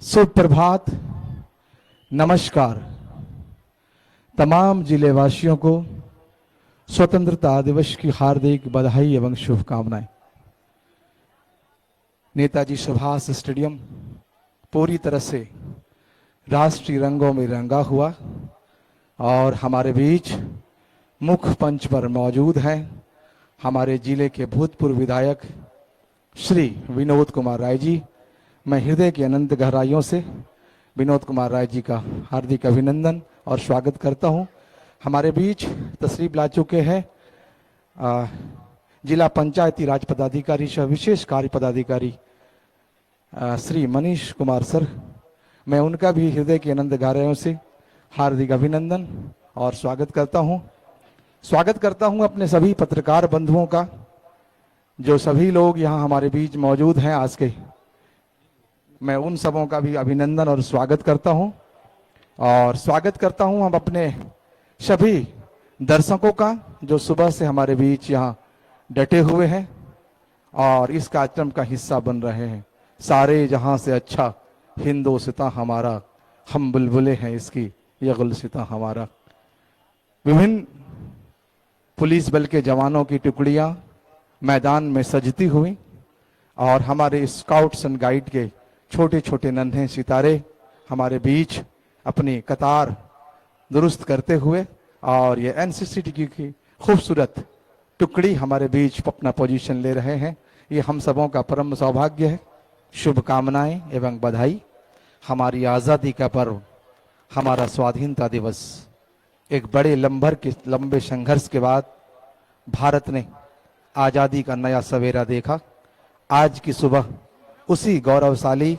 सुप्रभात, नमस्कार। तमाम जिले वासियों को स्वतंत्रता दिवस की हार्दिक बधाई एवं शुभकामनाएं। नेताजी सुभाष स्टेडियम पूरी तरह से राष्ट्रीय रंगों में रंगा हुआ और हमारे बीच मुख्य मंच पर मौजूद हैं हमारे जिले के भूतपूर्व विधायक श्री विनोद कुमार राय जी। मैं हृदय की अनंत गहराइयों से विनोद कुमार राय जी का हार्दिक अभिनंदन और स्वागत करता हूं। हमारे बीच तशरीफ ला चुके हैं जिला पंचायती राज पदाधिकारी सह विशेष कार्य पदाधिकारी श्री मनीष कुमार सर। मैं उनका भी हृदय की अनंत गहराइयों से हार्दिक अभिनंदन और स्वागत करता हूं अपने सभी पत्रकार बंधुओं का, जो सभी लोग यहां हमारे बीच मौजूद हैं आज के। मैं उन सबों का भी अभिनंदन और स्वागत करता हूं हम अपने सभी दर्शकों का, जो सुबह से हमारे बीच यहाँ डटे हुए हैं और इस कार्यक्रम का हिस्सा बन रहे हैं। सारे जहां से अच्छा हिंदोस्तां हमारा, हम बुलबुले हैं इसकी, ये गुलसितां हमारा। विभिन्न पुलिस बल के जवानों की टुकड़ियां मैदान में सजती हुई और हमारे स्काउट्स एंड गाइड के छोटे छोटे नन्हे सितारे हमारे बीच अपनी कतार दुरुस्त करते हुए और ये एनसीसी की खूबसूरत टुकड़ी हमारे बीच अपना पोजीशन ले रहे हैं। ये हम सबों का परम सौभाग्य है। शुभकामनाएं एवं बधाई। हमारी आज़ादी का पर्व, हमारा स्वाधीनता दिवस, एक बड़े लंबे संघर्ष के बाद भारत ने आज़ादी का नया सवेरा देखा। आज की सुबह उसी गौरवशाली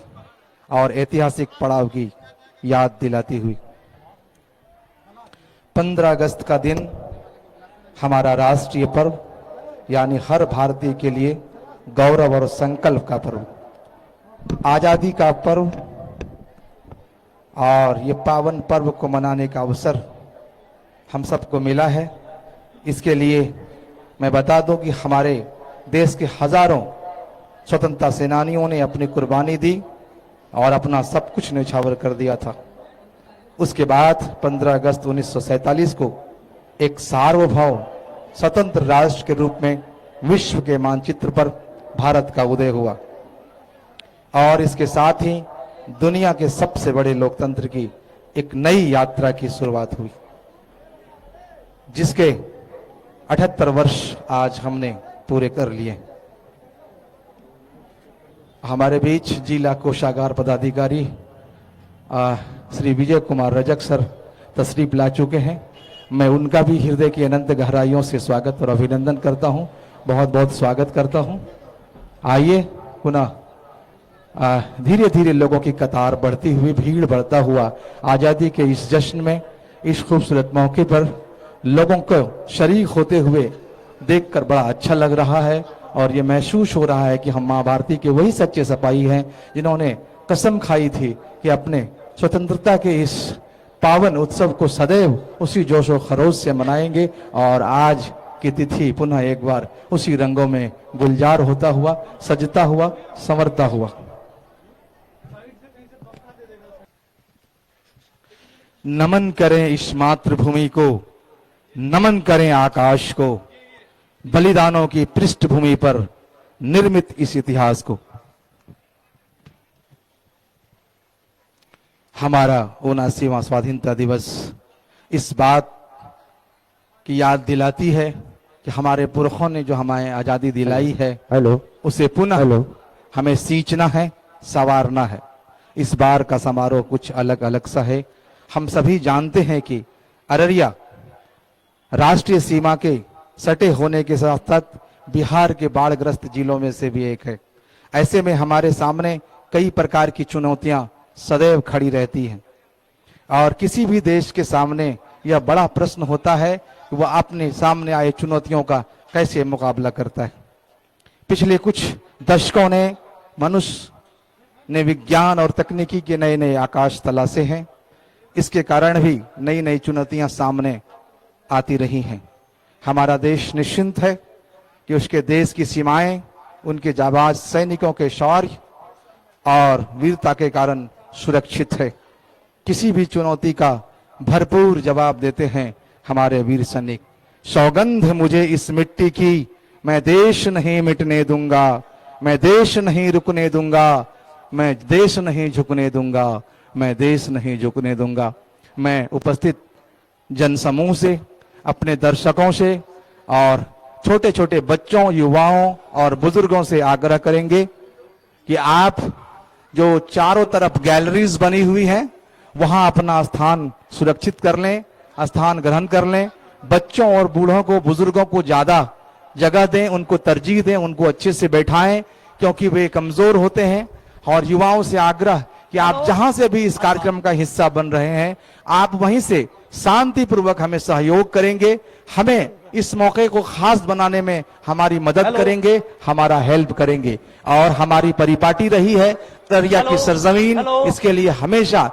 और ऐतिहासिक पड़ाव की याद दिलाती हुई 15 अगस्त का दिन हमारा राष्ट्रीय पर्व, यानी हर भारतीय के लिए गौरव और संकल्प का पर्व, आजादी का पर्व, और ये पावन पर्व को मनाने का अवसर हम सबको मिला है। इसके लिए मैं बता दूं कि हमारे देश के हजारों स्वतंत्रता सेनानियों ने अपनी कुर्बानी दी और अपना सब कुछ न्यौछावर कर दिया था। उसके बाद 15 अगस्त 1947 को एक सार्वभौम स्वतंत्र राष्ट्र के रूप में विश्व के मानचित्र पर भारत का उदय हुआ और इसके साथ ही दुनिया के सबसे बड़े लोकतंत्र की एक नई यात्रा की शुरुआत हुई, जिसके 78 वर्ष आज हमने पूरे कर लिए। हमारे बीच जिला कोषागार पदाधिकारी श्री विजय कुमार रजक सर तशरीफ ला चुके हैं। मैं उनका भी हृदय की अनंत गहराइयों से स्वागत और अभिनंदन करता हूं, बहुत बहुत स्वागत करता हूं। आइए पुनः धीरे धीरे लोगों की कतार बढ़ती हुई, भीड़ बढ़ता हुआ आज़ादी के इस जश्न में, इस खूबसूरत मौके पर लोगों को शरीक होते हुए देखकर बड़ा अच्छा लग रहा है और ये महसूस हो रहा है कि हम माँ भारती के वही सच्चे सिपाही हैं जिन्होंने कसम खाई थी कि अपने स्वतंत्रता के इस पावन उत्सव को सदैव उसी जोश और खरोश से मनाएंगे। और आज की तिथि पुनः एक बार उसी रंगों में गुलजार होता हुआ, सजता हुआ, संवरता हुआ। नमन करें इस मातृभूमि को, नमन करें आकाश को, बलिदानों की पृष्ठभूमि पर निर्मित इस इतिहास को। हमारा 79वां स्वाधीनता दिवस इस बात की याद दिलाती है कि हमारे पुरखों ने जो हमें आजादी दिलाई है, उसे पुनः हमें सींचना है, संवारना है। इस बार का समारोह कुछ अलग अलग सा है। हम सभी जानते हैं कि अररिया राष्ट्रीय सीमा के सटे होने के साथ साथ बिहार के बाढ़ग्रस्त जिलों में से भी एक है। ऐसे में हमारे सामने कई प्रकार की चुनौतियां सदैव खड़ी रहती हैं और किसी भी देश के सामने यह बड़ा प्रश्न होता है कि वह अपने सामने आए चुनौतियों का कैसे मुकाबला करता है। पिछले कुछ दशकों ने मनुष्य ने विज्ञान और तकनीकी के नए नए आकाश तलाशे हैं। इसके कारण भी नई नई चुनौतियां सामने आती रही हैं। हमारा देश निश्चिंत है कि उसके देश की सीमाएं उनके जाबाज सैनिकों के शौर्य और वीरता के कारण सुरक्षित है। किसी भी चुनौती का भरपूर जवाब देते हैं हमारे वीर सैनिक। सौगंध मुझे इस मिट्टी की, मैं देश नहीं मिटने दूंगा, मैं देश नहीं रुकने दूंगा, मैं देश नहीं झुकने दूंगा, मैं देश नहीं झुकने दूंगा। मैं उपस्थित जनसमूह से, अपने दर्शकों से और छोटे छोटे बच्चों, युवाओं और बुजुर्गों से आग्रह करेंगे कि आप जो चारों तरफ गैलरीज बनी हुई हैं वहां अपना स्थान सुरक्षित कर लें, स्थान ग्रहण कर लें। बच्चों और बूढ़ों को, बुजुर्गों को ज्यादा जगह दें, उनको तरजीह दें, उनको अच्छे से बैठाएं क्योंकि वे कमजोर होते हैं। और युवाओं से आग्रह कि आप जहां से भी इस कार्यक्रम का हिस्सा बन रहे हैं, आप वहीं से शांतिपूर्वक हमें सहयोग करेंगे, हमें इस मौके को खास बनाने में हमारी मदद करेंगे, हमारा हेल्प करेंगे। और हमारी परिपाटी रही है अररिया की सरजमीन इसके लिए हमेशा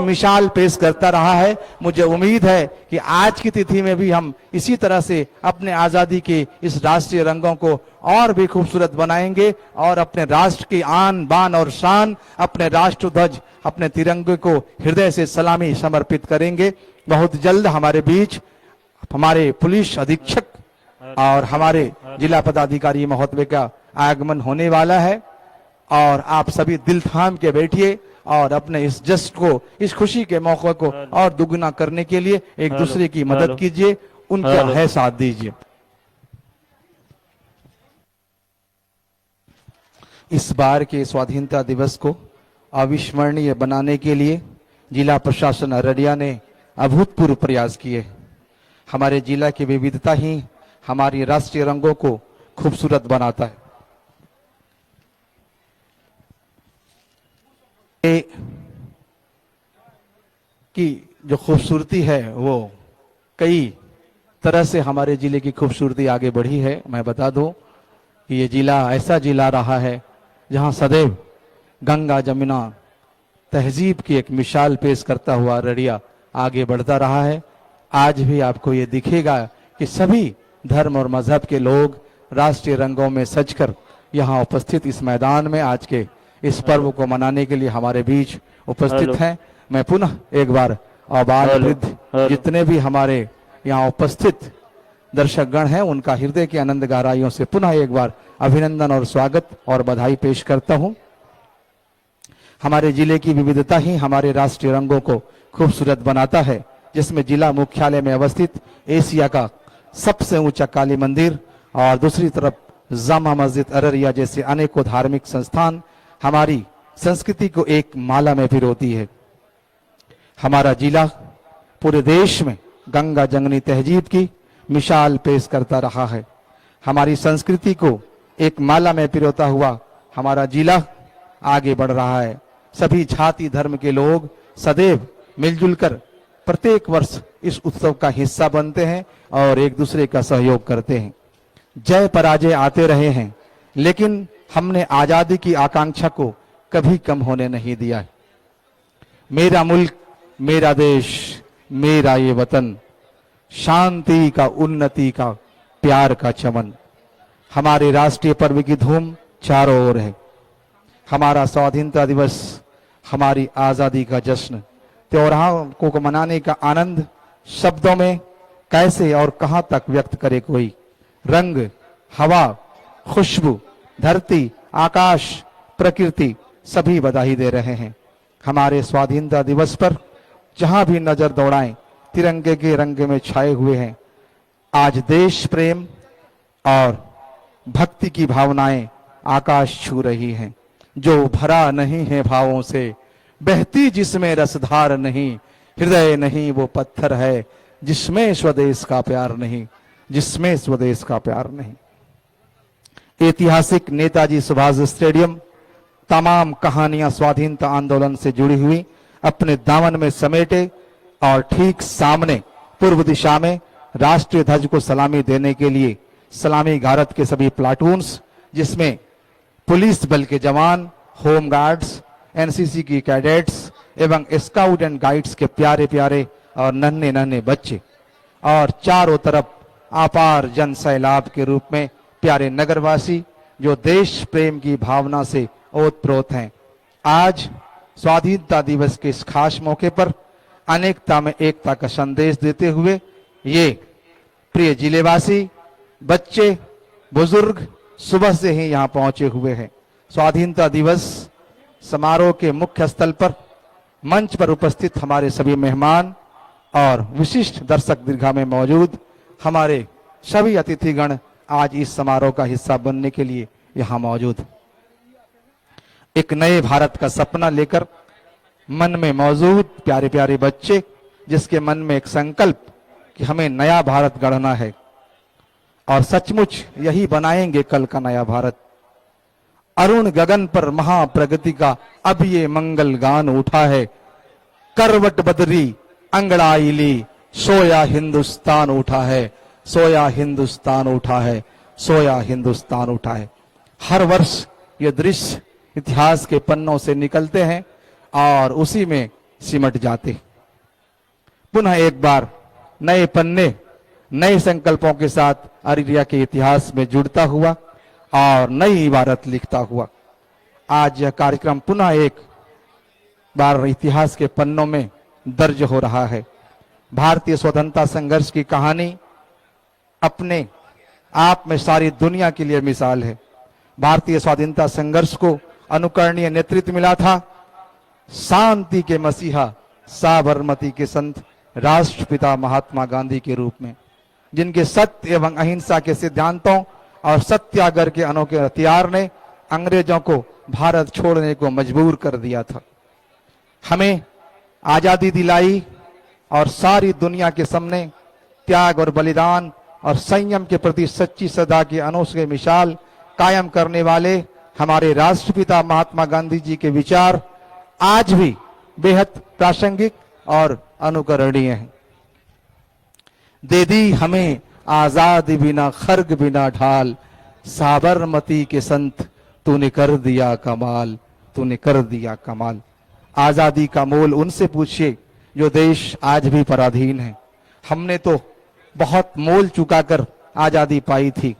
मिसाल पेश करता रहा है। मुझे उम्मीद है कि आज की तिथि में भी हम इसी तरह से अपने आजादी के इस राष्ट्रीय रंगों को और भी खूबसूरत बनाएंगे और अपने राष्ट्र की आन बान और शान, अपने राष्ट्र ध्वज, अपने तिरंगे को हृदय से सलामी समर्पित करेंगे। बहुत जल्द हमारे बीच हमारे पुलिस अधीक्षक और हमारे जिला पदाधिकारी महोदय का आगमन होने वाला है और आप सभी दिल थाम के बैठिए और अपने इस जश्न को, इस खुशी के मौके को और दुगना करने के लिए एक दूसरे की मदद कीजिए, उनका है साथ दीजिए। इस बार के स्वाधीनता दिवस को अविस्मरणीय बनाने के लिए जिला प्रशासन अररिया ने अभूतपूर्व प्रयास किए। हमारे जिला की विविधता ही हमारी राष्ट्रीय रंगों को खूबसूरत बनाता है। की जो खूबसूरती है वो कई तरह से हमारे जिले की खूबसूरती आगे बढ़ी है। मैं बता दूं कि ये जिला ऐसा जिला रहा है जहां सदैव गंगा जमुना तहजीब की एक मिसाल पेश करता हुआ अररिया आगे बढ़ता रहा है। आज भी आपको ये दिखेगा कि सभी धर्म और मजहब के लोग राष्ट्रीय रंगों में सजकर यहाँ उपस्थित इस मैदान में आज के इस पर्व को मनाने के लिए हमारे बीच उपस्थित हैं। मैं पुनः एक बार आबाद वृद्ध जितने भी हमारे यहाँ उपस्थित दर्शकगण हैं उनका हृदय की आनंद गहराइयों से पुनः एक बार अभिनंदन और स्वागत और बधाई पेश करता हूं। हमारे जिले की विविधता ही हमारे राष्ट्रीय रंगों को खूबसूरत बनाता है, जिसमें जिला मुख्यालय में अवस्थित एशिया का सबसे ऊंचा काली मंदिर और दूसरी तरफ जामा मस्जिद अररिया जैसे अनेकों धार्मिक संस्थान हमारी संस्कृति को एक माला में पिरोती है। हमारा जिला पूरे देश में गंगा जमुनी तहजीब की मिसाल पेश करता रहा है। हमारी संस्कृति को एक माला में पिरोता हुआ हमारा जिला आगे बढ़ रहा है। सभी जाति धर्म के लोग सदैव मिलजुल कर प्रत्येक वर्ष इस उत्सव का हिस्सा बनते हैं और एक दूसरे का सहयोग करते हैं। जय पराजय आते रहे हैं, लेकिन हमने आजादी की आकांक्षा को कभी कम होने नहीं दिया है। मेरा मुल्क, मेरा देश, मेरा ये वतन, शांति का, उन्नति का, प्यार का चमन। हमारे राष्ट्रीय पर्व की धूम चारों ओर है। हमारा स्वाधीनता दिवस हमारी आजादी का जश्न, त्योहारों को मनाने का आनंद शब्दों में कैसे और कहां तक व्यक्त करे कोई। रंग, हवा, खुशबू, धरती, आकाश, प्रकृति सभी बधाई दे रहे हैं। हमारे स्वाधीनता दिवस पर जहां भी नजर दौड़ाएं तिरंगे के रंग में छाए हुए हैं। आज देश प्रेम और भक्ति की भावनाएं आकाश छू रही हैं। जो भरा नहीं है भावों से, बहती जिसमें रसधार नहीं, हृदय नहीं वो पत्थर है जिसमें स्वदेश का प्यार नहीं, जिसमें स्वदेश का प्यार नहीं। ऐतिहासिक नेताजी सुभाष स्टेडियम तमाम कहानियां स्वाधीनता आंदोलन से जुड़ी हुई अपने दामन में समेटे और ठीक सामने पूर्व दिशा में राष्ट्रीय ध्वज को सलामी देने के लिए सलामी गारद के सभी प्लाटून्स, जिसमें पुलिस बल के जवान, होम गार्ड्स, एनसीसी की कैडेट्स एवं स्काउट एंड गाइड्स के प्यारे प्यारे और नन्हे नन्हे बच्चे, और चारों तरफ अपार जन सैलाब के रूप में प्यारे नगरवासी जो देश प्रेम की भावना से ओतप्रोत हैं। आज स्वाधीनता दिवस के इस खास मौके पर अनेकता में एकता का संदेश देते हुए ये प्रिय जिलेवासी, बच्चे, बुजुर्ग सुबह से ही यहाँ पहुंचे हुए हैं। स्वाधीनता दिवस समारोह के मुख्य स्थल पर मंच पर उपस्थित हमारे सभी मेहमान और विशिष्ट दर्शक दीर्घा में मौजूद हमारे सभी अतिथिगण आज इस समारोह का हिस्सा बनने के लिए यहाँ मौजूद। एक नए भारत का सपना लेकर मन में मौजूद प्यारे प्यारे बच्चे, जिसके मन में एक संकल्प कि हमें नया भारत गढ़ना है और सचमुच यही बनाएंगे कल का नया भारत। अरुण गगन पर महाप्रगति का अब ये मंगल गान उठा है, करवट बदरी अंगड़ाई ली, सोया हिंदुस्तान उठा है, सोया हिंदुस्तान उठा है, सोया हिंदुस्तान उठा है। हर वर्ष ये दृश्य इतिहास के पन्नों से निकलते हैं और उसी में सिमट जाते। पुनः एक बार नए पन्ने नए संकल्पों के साथ अररिया के इतिहास में जुड़ता हुआ और नई इबारत लिखता हुआ आज यह कार्यक्रम पुनः एक बार इतिहास के पन्नों में दर्ज हो रहा है। भारतीय स्वतंत्रता संघर्ष की कहानी अपने आप में सारी दुनिया के लिए मिसाल है। भारतीय स्वाधीनता संघर्ष को अनुकरणीय नेतृत्व मिला था शांति के मसीहा, साबरमती के संत, राष्ट्रपिता महात्मा गांधी के रूप में, जिनके सत्य एवं अहिंसा के सिद्धांतों और सत्याग्रह के अनोखे हथियार ने अंग्रेजों को भारत छोड़ने को मजबूर कर दिया था। हमें आजादी दिलाई और सारी दुनिया के सामने त्याग और बलिदान और संयम के प्रति सच्ची श्रद्धा की अनोखे मिसाल कायम करने वाले हमारे राष्ट्रपिता महात्मा गांधी जी के विचार आज भी बेहद प्रासंगिक और अनुकरणीय हैं। दे दी हमें आजादी बिना खर्ग बिना ढाल, साबरमती के संत तूने कर दिया कमाल, तूने कर दिया कमाल। आजादी का मोल उनसे पूछिए जो देश आज भी पराधीन है। हमने तो बहुत मोल चुकाकर आजादी पाई थी।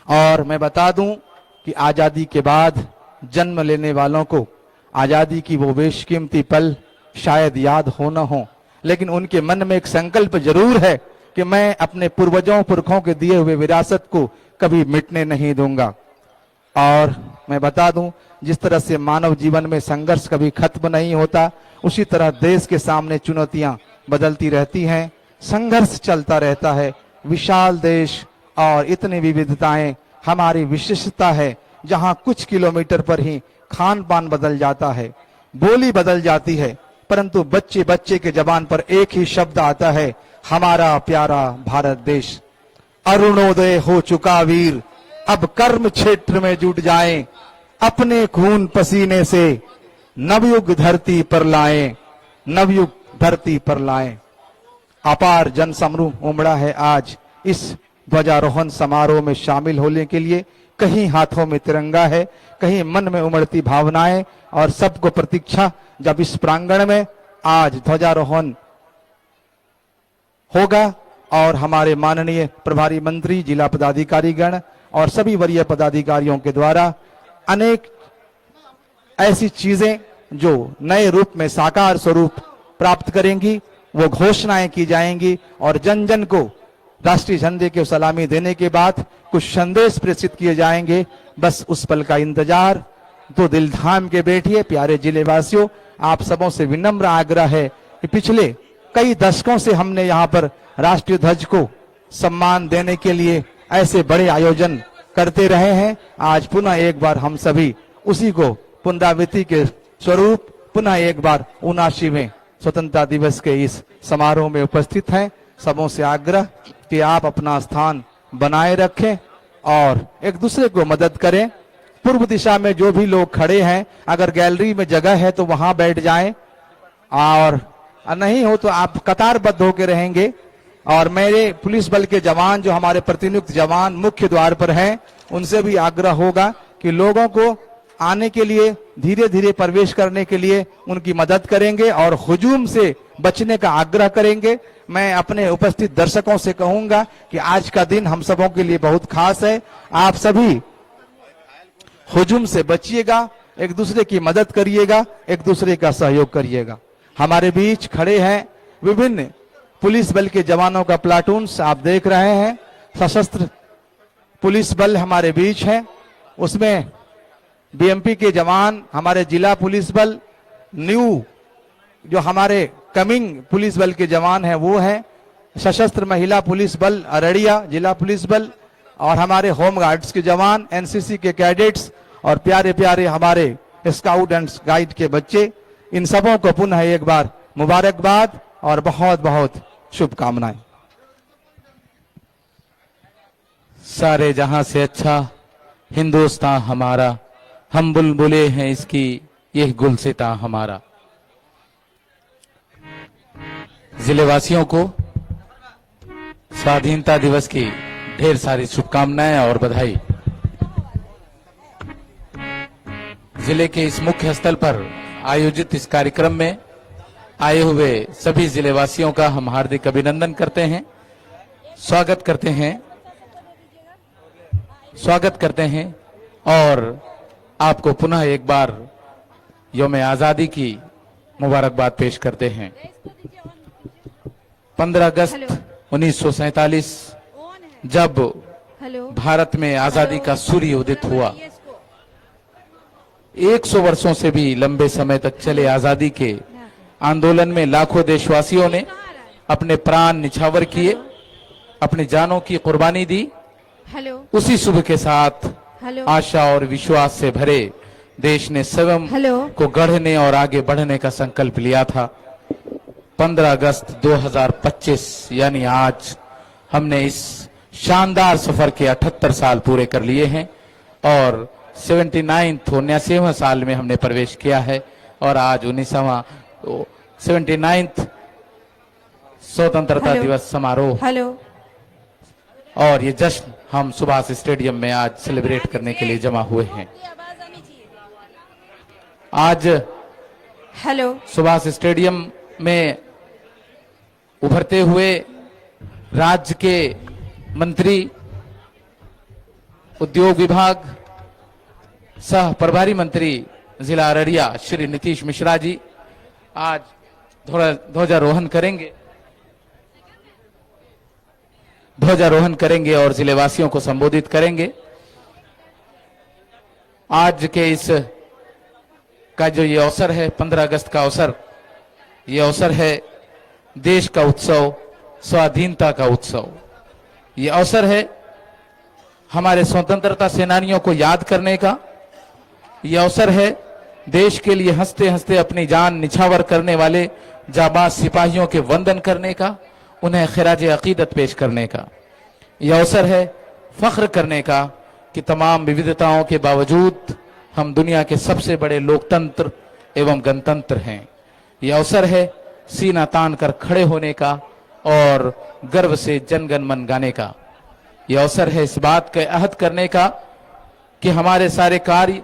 और मैं बता दूं कि आजादी के बाद जन्म लेने वालों को आजादी की वो बेशकीमती पल शायद याद हो न हो, लेकिन उनके मन में एक संकल्प जरूर है कि मैं अपने पूर्वजों पुरखों के दिए हुए विरासत को कभी मिटने नहीं दूंगा। और मैं बता दूं, जिस तरह से मानव जीवन में संघर्ष कभी खत्म नहीं होता, उसी तरह देश के सामने चुनौतियां बदलती रहती हैं, संघर्ष चलता रहता है। विशाल देश और इतनी विविधताएं हमारी विशिष्टता है, जहां कुछ किलोमीटर पर ही खान पान बदल जाता है, बोली बदल जाती है, परंतु बच्चे बच्चे के जबान पर एक ही शब्द आता है, हमारा प्यारा भारत देश। अरुणोदय हो चुका वीर, अब कर्म क्षेत्र में जुट जाएं, अपने खून पसीने से नवयुग धरती पर लाएं, नवयुग धरती पर लाएं। अपार जन समूह उमड़ा है आज इस ध्वजारोहण समारोह में शामिल होने के लिए। कहीं हाथों में तिरंगा है, कहीं मन में उमड़ती भावनाएं और सबको प्रतीक्षा जब इस प्रांगण में आज ध्वजारोहण होगा और हमारे माननीय प्रभारी मंत्री, जिला पदाधिकारीगण और सभी वरीय पदाधिकारियों के द्वारा अनेक ऐसी चीजें जो नए रूप में साकार स्वरूप प्राप्त करेंगी, वो घोषणाएं की जाएंगी और जन जन को राष्ट्रीय झंडे की सलामी देने के बाद कुछ संदेश प्रेषित किए जाएंगे। बस उस पल का इंतजार। तो दिल थाम के बैठिए प्यारे जिले वासियों, आप सबों से विनम्र आग्रह है कि पिछले कई दशकों से हमने यहाँ पर राष्ट्रीय ध्वज को सम्मान देने के लिए ऐसे बड़े आयोजन करते रहे हैं। आज पुनः एक बार हम सभी उसी को पुनरावृत्ति के स्वरूप पुनः एक बार 79वें स्वतंत्रता दिवस के इस समारोह में उपस्थित हैं। सबों से आग्रह कि आप अपना स्थान बनाए रखें और एक दूसरे को मदद करें। पूर्व दिशा में जो भी लोग खड़े हैं, अगर गैलरी में जगह है तो वहां बैठ जाएं और नहीं हो तो आप कतारबद्ध होकर रहेंगे। और मेरे पुलिस बल के जवान जो हमारे प्रतिनियुक्त जवान मुख्य द्वार पर हैं, उनसे भी आग्रह होगा कि लोगों को आने के लिए धीरे धीरे प्रवेश करने के लिए उनकी मदद करेंगे और हुजूम से बचने का आग्रह करेंगे। मैं अपने उपस्थित दर्शकों से कहूंगा कि आज का दिन हम सबों के लिए बहुत खास है। आप सभी हुजूम से बचिएगा, एक दूसरे की मदद करिएगा, एक दूसरे का सहयोग करिएगा। हमारे बीच खड़े हैं विभिन्न पुलिस बल के जवानों का प्लाटून्स आप देख रहे हैं। सशस्त्र पुलिस बल हमारे बीच है, उसमें बीएमपी के जवान, हमारे जिला पुलिस बल, न्यू जो हमारे कमिंग पुलिस बल के जवान हैं वो हैं, सशस्त्र महिला पुलिस बल अररिया जिला पुलिस बल, और हमारे होम गार्ड्स के जवान, एनसीसी के कैडेट्स और प्यारे प्यारे हमारे स्काउट एंड गाइड के बच्चे। इन सबों को पुनः एक बार मुबारकबाद और बहुत बहुत शुभकामनाएं। सारे जहां से अच्छा हिंदुस्तान हमारा, हम बुलबुले हैं इसकी यह गुलसिता हमारा। जिलेवासियों को स्वाधीनता दिवस की ढेर सारी शुभकामनाएं और बधाई। जिले के इस मुख्य स्थल पर आयोजित इस कार्यक्रम में आए हुए सभी जिलेवासियों का हम हार्दिक अभिनंदन करते हैं, स्वागत करते हैं और आपको पुनः एक बार यौम आजादी की मुबारकबाद पेश करते हैं। 15 अगस्त 1947 जब भारत में आजादी का सूर्य उदित हुआ, 100 वर्षों से भी लंबे समय तक चले आजादी के आंदोलन में लाखों देशवासियों ने अपने प्राण निछावर किए, अपनी जानों की कुर्बानी दी। उसी सुबह के साथ आशा और विश्वास से भरे देश ने स्वयं को गढ़ने और आगे बढ़ने का संकल्प लिया था। 15 अगस्त 2025 यानी आज हमने इस शानदार सफर के 78 साल पूरे कर लिए हैं और 79वें साल में हमने प्रवेश किया है और आज 79th स्वतंत्रता दिवस समारोह और ये जश्न हम सुभाष स्टेडियम में आज सेलिब्रेट करने के लिए जमा हुए हैं। आज सुभाष स्टेडियम में उभरते हुए राज्य के मंत्री, उद्योग विभाग सह प्रभारी मंत्री जिला अररिया श्री नीतीश मिश्रा जी आज ध्वजारोहण करेंगे और जिलेवासियों को संबोधित करेंगे। आज के इस का जो ये अवसर है, 15 अगस्त का अवसर, ये अवसर है देश का उत्सव, स्वाधीनता का उत्सव। ये अवसर है हमारे स्वतंत्रता सेनानियों को याद करने का। ये अवसर है देश के लिए हंसते हंसते अपनी जान निछावर करने वाले जाबाज सिपाहियों के वंदन करने का, उन्हें खिराज अकीदत पेश करने का। यह अवसर है फख्र करने का कि तमाम विविधताओं के बावजूद हम दुनिया के सबसे बड़े लोकतंत्र एवं गणतंत्र हैं। यह अवसर है सीना तान कर खड़े होने का और गर्व से जनगण मन गाने का। यह अवसर है इस बात का अहद करने का कि हमारे सारे कार्य,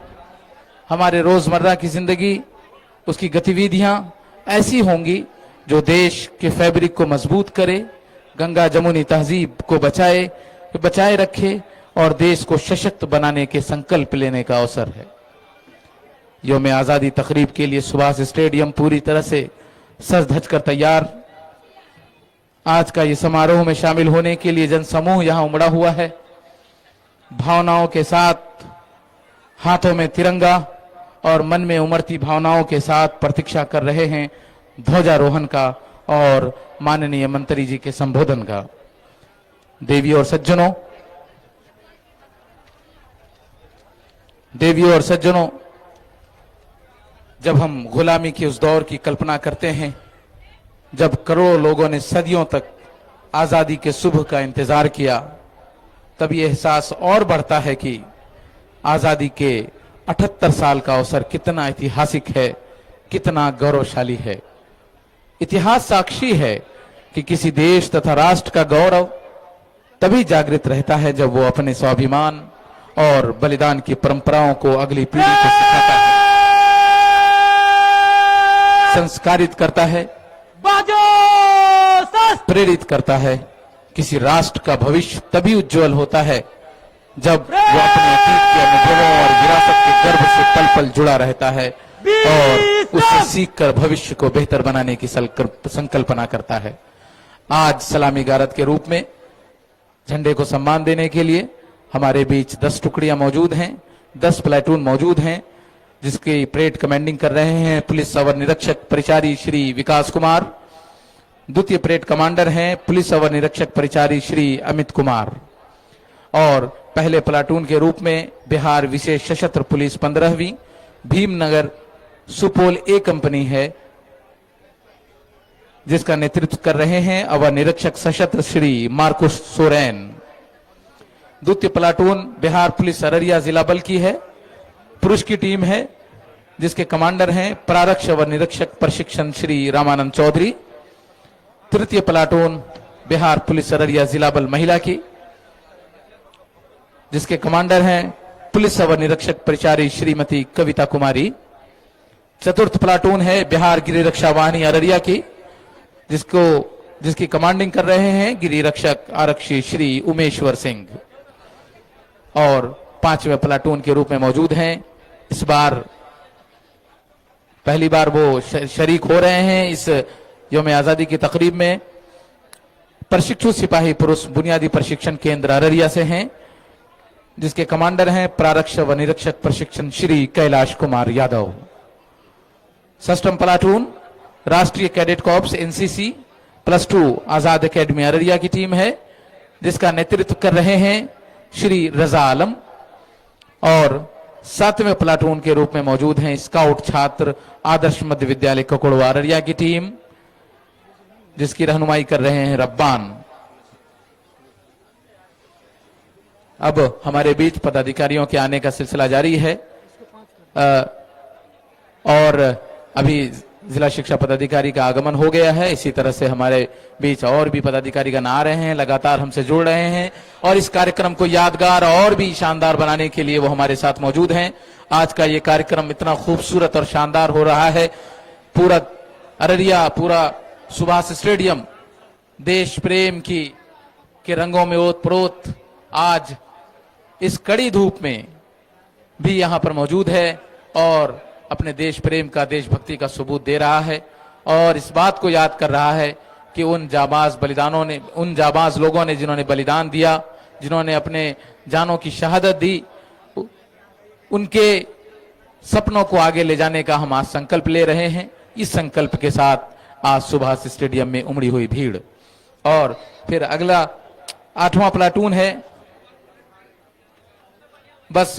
हमारे रोजमर्रा की जिंदगी, उसकी गतिविधियां ऐसी होंगी जो देश के फैब्रिक को मजबूत करे, गंगा जमुनी तहजीब को बचाए रखे और देश को सशक्त बनाने के संकल्प लेने का अवसर है। यौम आजादी तकरीब के लिए सुभाष स्टेडियम पूरी तरह से सज धज कर तैयार। आज का ये समारोह में शामिल होने के लिए जनसमूह यहां उमड़ा हुआ है। भावनाओं के साथ, हाथों में तिरंगा और मन में उमड़ती भावनाओं के साथ प्रतीक्षा कर रहे हैं ध्वजारोहण का और माननीय मंत्री जी के संबोधन का। देवियों और सज्जनों, जब हम गुलामी के उस दौर की कल्पना करते हैं जब करोड़ों लोगों ने सदियों तक आजादी के सुबह का इंतजार किया, तब ये एहसास और बढ़ता है कि आजादी के 78 साल का अवसर कितना ऐतिहासिक है, कितना गौरवशाली है। इतिहास साक्षी है कि किसी देश तथा राष्ट्र का गौरव तभी जागृत रहता है जब वो अपने स्वाभिमान और बलिदान की परंपराओं को अगली पीढ़ी को सिखाता है, संस्कारित करता है, प्रेरित करता है। किसी राष्ट्र का भविष्य तभी उज्जवल होता है जब वो अपने अतीत के अनुभवों और विरासत के गर्व से पल पल जुड़ा रहता है और उससे सीखकर भविष्य को बेहतर बनाने की संकल्पना करता है। आज सलामी गारद के रूप में झंडे को सम्मान देने के लिए हमारे बीच 10 टुकड़ियां मौजूद हैं, 10 प्लाटून मौजूद हैं, जिसकी परेड कमांडिंग कर रहे हैं पुलिस अवर निरीक्षक परिचारी श्री विकास कुमार। द्वितीय परेड कमांडर हैं पुलिस अवर निरीक्षक परिचारी श्री अमित कुमार। और पहले प्लाटून के रूप में बिहार विशेष सशस्त्र पुलिस 15वीं भीमनगर सुपौल ए कंपनी है, जिसका नेतृत्व कर रहे हैं अवर निरीक्षक सशस्त्र श्री मार्कुस सोरेन। द्वितीय प्लाटून बिहार पुलिस अररिया जिला बल की है, पुरुष की टीम है, जिसके कमांडर हैं प्रारक्षक अवर निरीक्षक प्रशिक्षण श्री रामानंद चौधरी। तृतीय प्लाटून बिहार पुलिस अररिया जिला बल महिला की, जिसके कमांडर हैं पुलिस अवर निरीक्षक परिचारी श्रीमती कविता कुमारी। चतुर्थ प्लाटून है बिहार गिरिरक्षा वाहिनी अररिया की, जिसकी कमांडिंग कर रहे हैं गिरिरक्षक आरक्षी श्री उमेश्वर सिंह। और 5वें प्लाटून के रूप में मौजूद हैं, इस बार पहली बार वो शरीक हो रहे हैं इस यौम आजादी की तकरीब में, प्रशिक्षु सिपाही पुरुष बुनियादी प्रशिक्षण केंद्र अररिया से हैं, जिसके कमांडर हैं प्रारक्षक व निरीक्षक प्रशिक्षण श्री कैलाश कुमार यादव। षष्ठम प्लाटून राष्ट्रीय कैडेट कॉर्प्स एनसीसी +2 आजाद एकेडमी अररिया की टीम है, जिसका नेतृत्व कर रहे हैं श्री रजा आलम। और 7वें प्लाटून के रूप में मौजूद हैं स्काउट छात्र आदर्श मध्य विद्यालय ककोड़वा अररिया की टीम, जिसकी रहनुमाई कर रहे हैं रब्बान। अब हमारे बीच पदाधिकारियों के आने का सिलसिला जारी है और अभी जिला शिक्षा पदाधिकारी का आगमन हो गया है। इसी तरह से हमारे बीच और भी पदाधिकारीगण आ रहे हैं, लगातार हमसे जुड़ रहे हैं और इस कार्यक्रम को यादगार और भी शानदार बनाने के लिए वो हमारे साथ मौजूद हैं। आज का ये कार्यक्रम इतना खूबसूरत और शानदार हो रहा है, पूरा अररिया, पूरा सुभाष स्टेडियम देश प्रेम के रंगों में ओतप्रोत आज इस कड़ी धूप में भी यहाँ पर मौजूद है और अपने देश प्रेम का, देशभक्ति का सबूत दे रहा है और इस बात को याद कर रहा है कि उन जाबाज लोगों ने जिन्होंने बलिदान दिया, जिन्होंने अपने जानों की शहादत दी, उनके सपनों को आगे ले जाने का हम आज संकल्प ले रहे हैं। इस संकल्प के साथ आज सुभाष स्टेडियम में उमड़ी हुई भीड़। और फिर अगला 8वां प्लाटून है, बस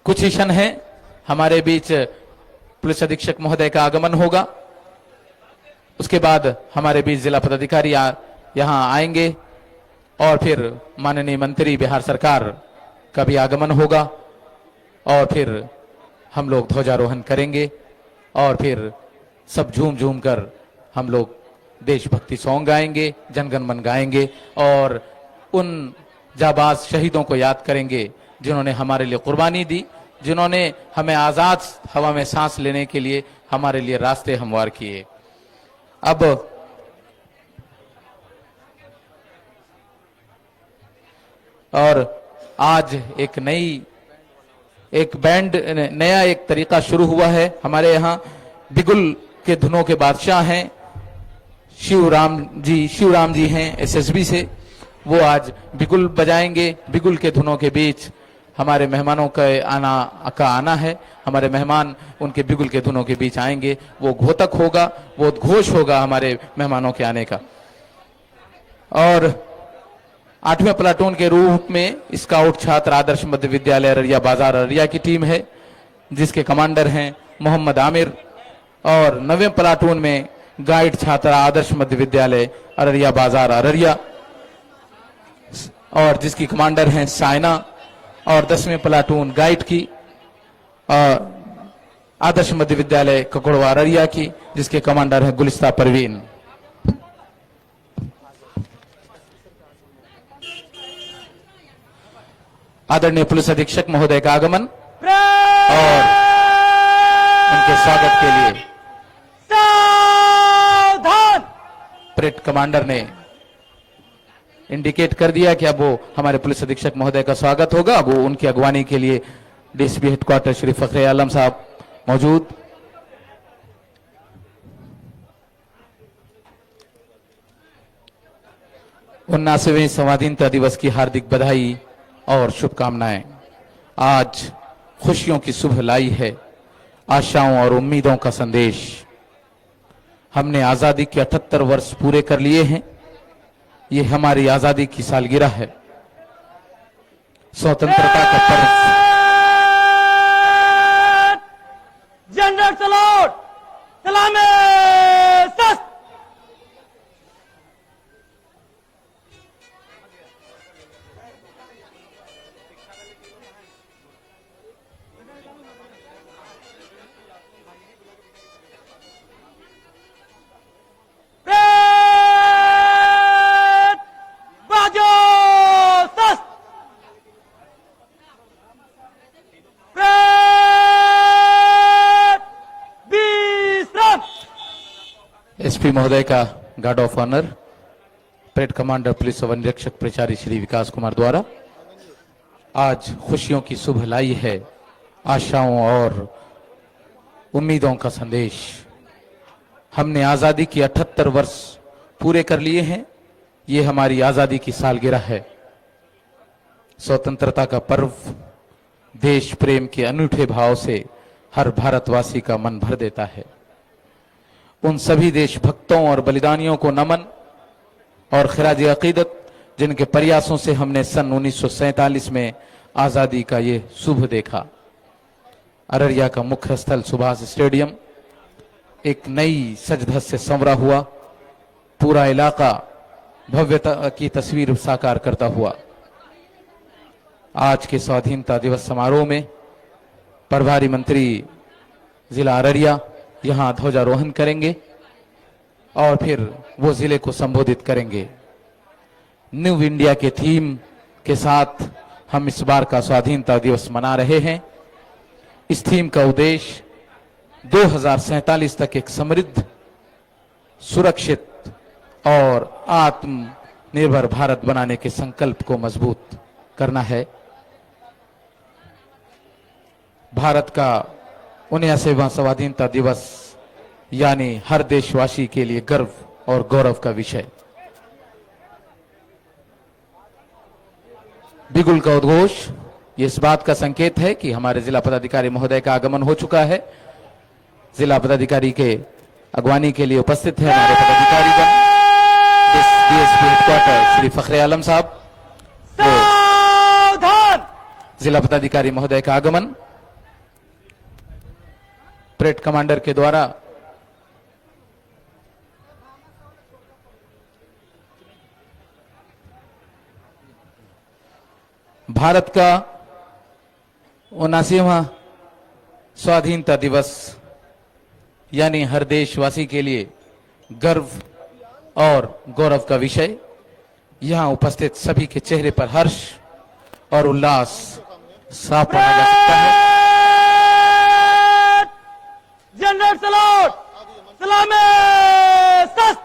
कुछ ही क्षण है हमारे बीच पुलिस अधीक्षक महोदय का आगमन होगा। उसके बाद हमारे बीच जिला पदाधिकारी यहां आएंगे और फिर माननीय मंत्री बिहार सरकार का भी आगमन होगा और फिर हम लोग ध्वजारोहण करेंगे और फिर सब झूम झूम कर हम लोग देशभक्ति सॉन्ग गाएंगे, जनगण मन गाएंगे और उन जाबाज शहीदों को याद करेंगे जिन्होंने हमारे लिए कुर्बानी दी, जिन्होंने हमें आजाद हवा में सांस लेने के लिए हमारे लिए रास्ते हमवार किए। अब और आज एक बैंड नया एक तरीका शुरू हुआ है हमारे यहाँ। बिगुल के धुनों के बादशाह हैं शिवराम जी हैं एसएसबी से, वो आज बिगुल बजाएंगे। बिगुल के धुनों के बीच हमारे मेहमानों का आना है, हमारे मेहमान उनके बिगुल के धुनों के बीच आएंगे। वो घोतक होगा, वो उद्घोष होगा हमारे मेहमानों के आने का। और 8वें प्लाटून के रूप में स्काउट छात्र आदर्श मध्य विद्यालय अररिया बाजार अररिया की टीम है, जिसके कमांडर हैं मोहम्मद आमिर। और 9वें प्लाटून में गाइड छात्र आदर्श मध्य विद्यालय अररिया बाजार अररिया और जिसकी कमांडर हैं साइना। और 10वें प्लाटून गाइड की आदर्श मध्य विद्यालय ककोड़वा अररिया की, जिसके कमांडर हैं गुलिस्ता परवीन। आदरणीय पुलिस अधीक्षक महोदय का आगमन और उनके स्वागत के लिए सावधान। परेड कमांडर ने इंडिकेट कर दिया कि अब वो हमारे पुलिस अधीक्षक महोदय का स्वागत होगा। अब वो उनकी अगवानी के लिए डीएसपी हेडक्वार्टर श्री फखरे आलम साहब मौजूद। उन्नासवें स्वाधीनता दिवस की हार्दिक बधाई और शुभकामनाएं। आज खुशियों की सुबह लाई है, आशाओं और उम्मीदों का संदेश। हमने आजादी के 78 वर्ष पूरे कर लिए हैं। ये हमारी आजादी की सालगिरह है, स्वतंत्रता का पर्व। जनरल सलाउट, सलामे सस्त। एसपी महोदय का guard of honour parade commander police सब निरीक्षक प्रचारी श्री विकास कुमार द्वारा आज खुशियों की सुबह लाई है, आशाओं और उम्मीदों का संदेश। हमने आजादी की 78 वर्ष पूरे कर लिए हैं। ये हमारी आजादी की सालगिरह है, स्वतंत्रता का पर्व। देश प्रेम के अनूठे भाव से हर भारतवासी का मन भर देता है। उन सभी देशभक्तों और बलिदानियों को नमन और खिराज अकीदत जिनके प्रयासों से हमने सन 1947 में आजादी का ये शुभ देखा। अररिया का मुख्य स्थल सुभाष स्टेडियम एक नई सज धज से संवरा हुआ, पूरा इलाका भव्यता की तस्वीर साकार करता हुआ। आज के स्वाधीनता दिवस समारोह में प्रभारी मंत्री जिला अररिया यहां ध्वजारोहण करेंगे और फिर वो जिले को संबोधित करेंगे। न्यू इंडिया के थीम के साथ हम इस बार का स्वाधीनता दिवस मना रहे हैं। इस थीम का उद्देश्य 2047 तक एक समृद्ध, सुरक्षित और आत्मनिर्भर भारत बनाने के संकल्प को मजबूत करना है। भारत का 79वां स्वाधीनता दिवस यानी हर देशवासी के लिए गर्व और गौरव का विषय। बिगुल का उद्घोष ये इस बात का संकेत है कि हमारे जिला पदाधिकारी महोदय का आगमन हो चुका है। जिला पदाधिकारी के अगवानी के लिए उपस्थित है हमारे पदाधिकारीगण। डीएसपी हेडक्वार्टर श्री फखरे आलम साहब, जिला पदाधिकारी महोदय का आगमन परेड कमांडर के द्वारा भारत का 79वां स्वाधीनता दिवस यानी हर देशवासी के लिए गर्व और गौरव का विषय। यहां उपस्थित सभी के चेहरे पर हर्ष और उल्लास साफ पढ़ा जा सकता है। जनरल सलाउट, सलामे सस्त।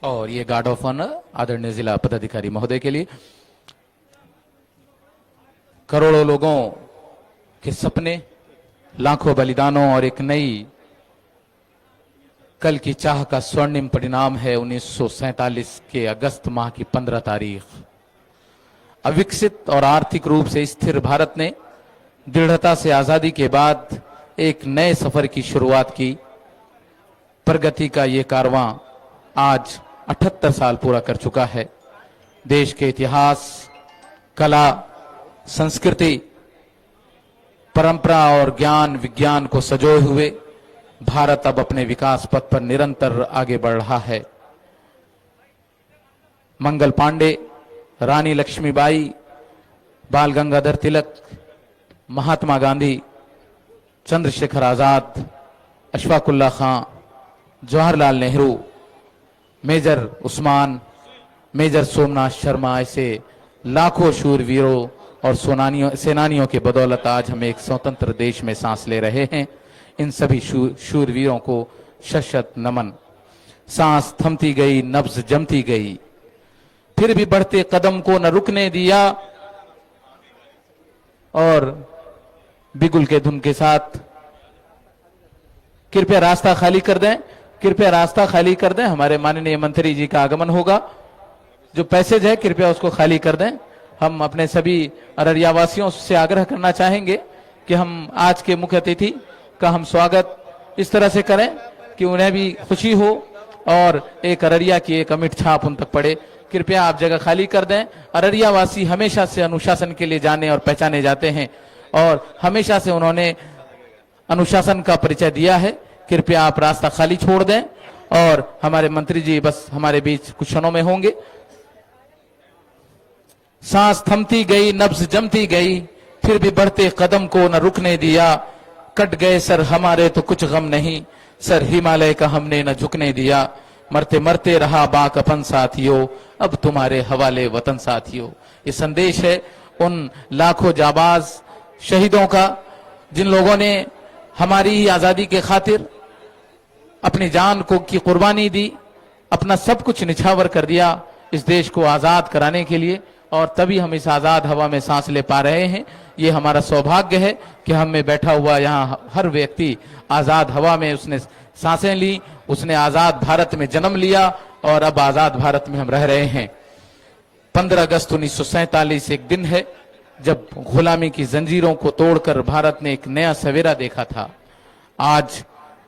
और ये गार्ड ऑफ ऑनर आदरणीय जिला पदाधिकारी महोदय के लिए। करोड़ों लोगों के सपने, लाखों बलिदानों और एक नई कल की चाह का स्वर्णिम परिणाम है 1947 के अगस्त माह की 15 तारीख। अविकसित और आर्थिक रूप से स्थिर भारत ने दृढ़ता से आजादी के बाद एक नए सफर की शुरुआत की। प्रगति का ये कारवां आज 78 साल पूरा कर चुका है। देश के इतिहास, कला, संस्कृति, परंपरा और ज्ञान विज्ञान को सजोए हुए भारत अब अपने विकास पथ पर निरंतर आगे बढ़ रहा है। मंगल पांडे, रानी लक्ष्मीबाई, बाल गंगाधर तिलक, महात्मा गांधी, चंद्रशेखर आजाद, अशफाकुल्ला खां, जवाहरलाल नेहरू, मेजर उस्मान, मेजर सोमनाथ शर्मा, ऐसे लाखों शूरवीरों और सेनानियों के बदौलत आज हम एक स्वतंत्र देश में सांस ले रहे हैं। इन सभी शूरवीरों को शत नमन। सांस थमती गई, नब्ज जमती गई, फिर भी बढ़ते कदम को न रुकने दिया, और बिगुल के धुन के साथ कृपया रास्ता खाली कर दें, कृपया रास्ता खाली कर दें। हमारे माननीय मंत्री जी का आगमन होगा। जो पैसेज है कृपया उसको खाली कर दें। हम अपने सभी अररिया वासियों से आग्रह करना चाहेंगे कि हम आज के मुख्य अतिथि का हम स्वागत इस तरह से करें कि उन्हें भी खुशी हो और एक अररिया की एक अमिट छाप उन तक पड़े। कृपया आप जगह खाली कर दें। अररिया वासी हमेशा से अनुशासन के लिए जाने और पहचाने जाते हैं और हमेशा से उन्होंने अनुशासन का परिचय दिया है। कृपया आप रास्ता खाली छोड़ दें और हमारे मंत्री जी बस हमारे बीच कुछ क्षणों में होंगे। सांस थमती गई, नब्ज जमती गई, फिर भी बढ़ते कदम को न रुकने दिया। कट गए सर हमारे तो कुछ गम नहीं, सर हिमालय का हमने न झुकने दिया। मरते मरते रहा बाक अपन साथियों, अब तुम्हारे हवाले वतन साथियों। ये संदेश है उन लाखों जाबाज शहीदों का जिन लोगों ने हमारी ही आजादी के खातिर अपनी जान को की कुर्बानी दी, अपना सब कुछ निछावर कर दिया इस देश को आजाद कराने के लिए, और तभी हम इस आजाद हवा में सांस ले पा रहे हैं। ये हमारा सौभाग्य है कि हम में बैठा हुआ यहाँ हर व्यक्ति आजाद हवा में उसने सांसें ली, उसने आजाद भारत में जन्म लिया और अब आजाद भारत में हम रह रहे हैं। 15 अगस्त 1947 एक दिन है जब गुलामी की जंजीरों को तोड़कर भारत ने एक नया सवेरा देखा था। आज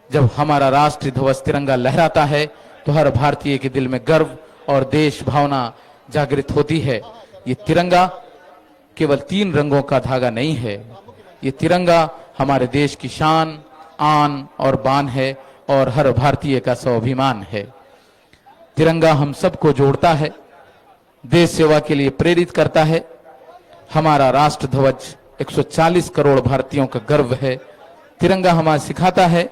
जब हमारा राष्ट्रीय ध्वज तिरंगा लहराता है तो हर भारतीय के दिल में गर्व और देश भावना जागृत होती है। ये तिरंगा केवल 3 रंगों का धागा नहीं है, ये तिरंगा हमारे देश की शान, आन और बान है और हर भारतीय का स्वाभिमान है। तिरंगा हम सबको जोड़ता है, देश सेवा के लिए प्रेरित करता है। हमारा राष्ट्र ध्वज 140 करोड़ भारतीयों का गर्व है। तिरंगा हमें सिखाता है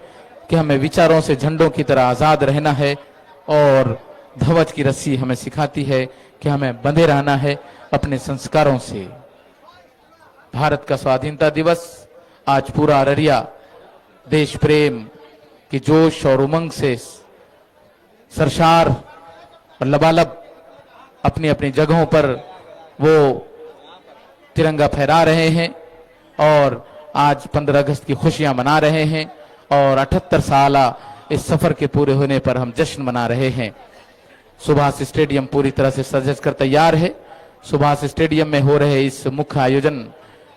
कि हमें विचारों से झंडों की तरह आजाद रहना है, और ध्वज की रस्सी हमें सिखाती है कि हमें बंधे रहना है अपने संस्कारों से। भारत का स्वाधीनता दिवस आज पूरा अररिया देश प्रेम के जोश और उमंग से सरशार और लबालब अपनी अपनी जगहों पर वो तिरंगा फहरा रहे हैं और आज 15 अगस्त की खुशियां मना रहे हैं और 78 साल इस सफर के पूरे होने पर हम जश्न मना रहे हैं। सुभाष स्टेडियम पूरी तरह से सज कर तैयार है। सुभाष स्टेडियम में हो रहे इस मुख्य आयोजन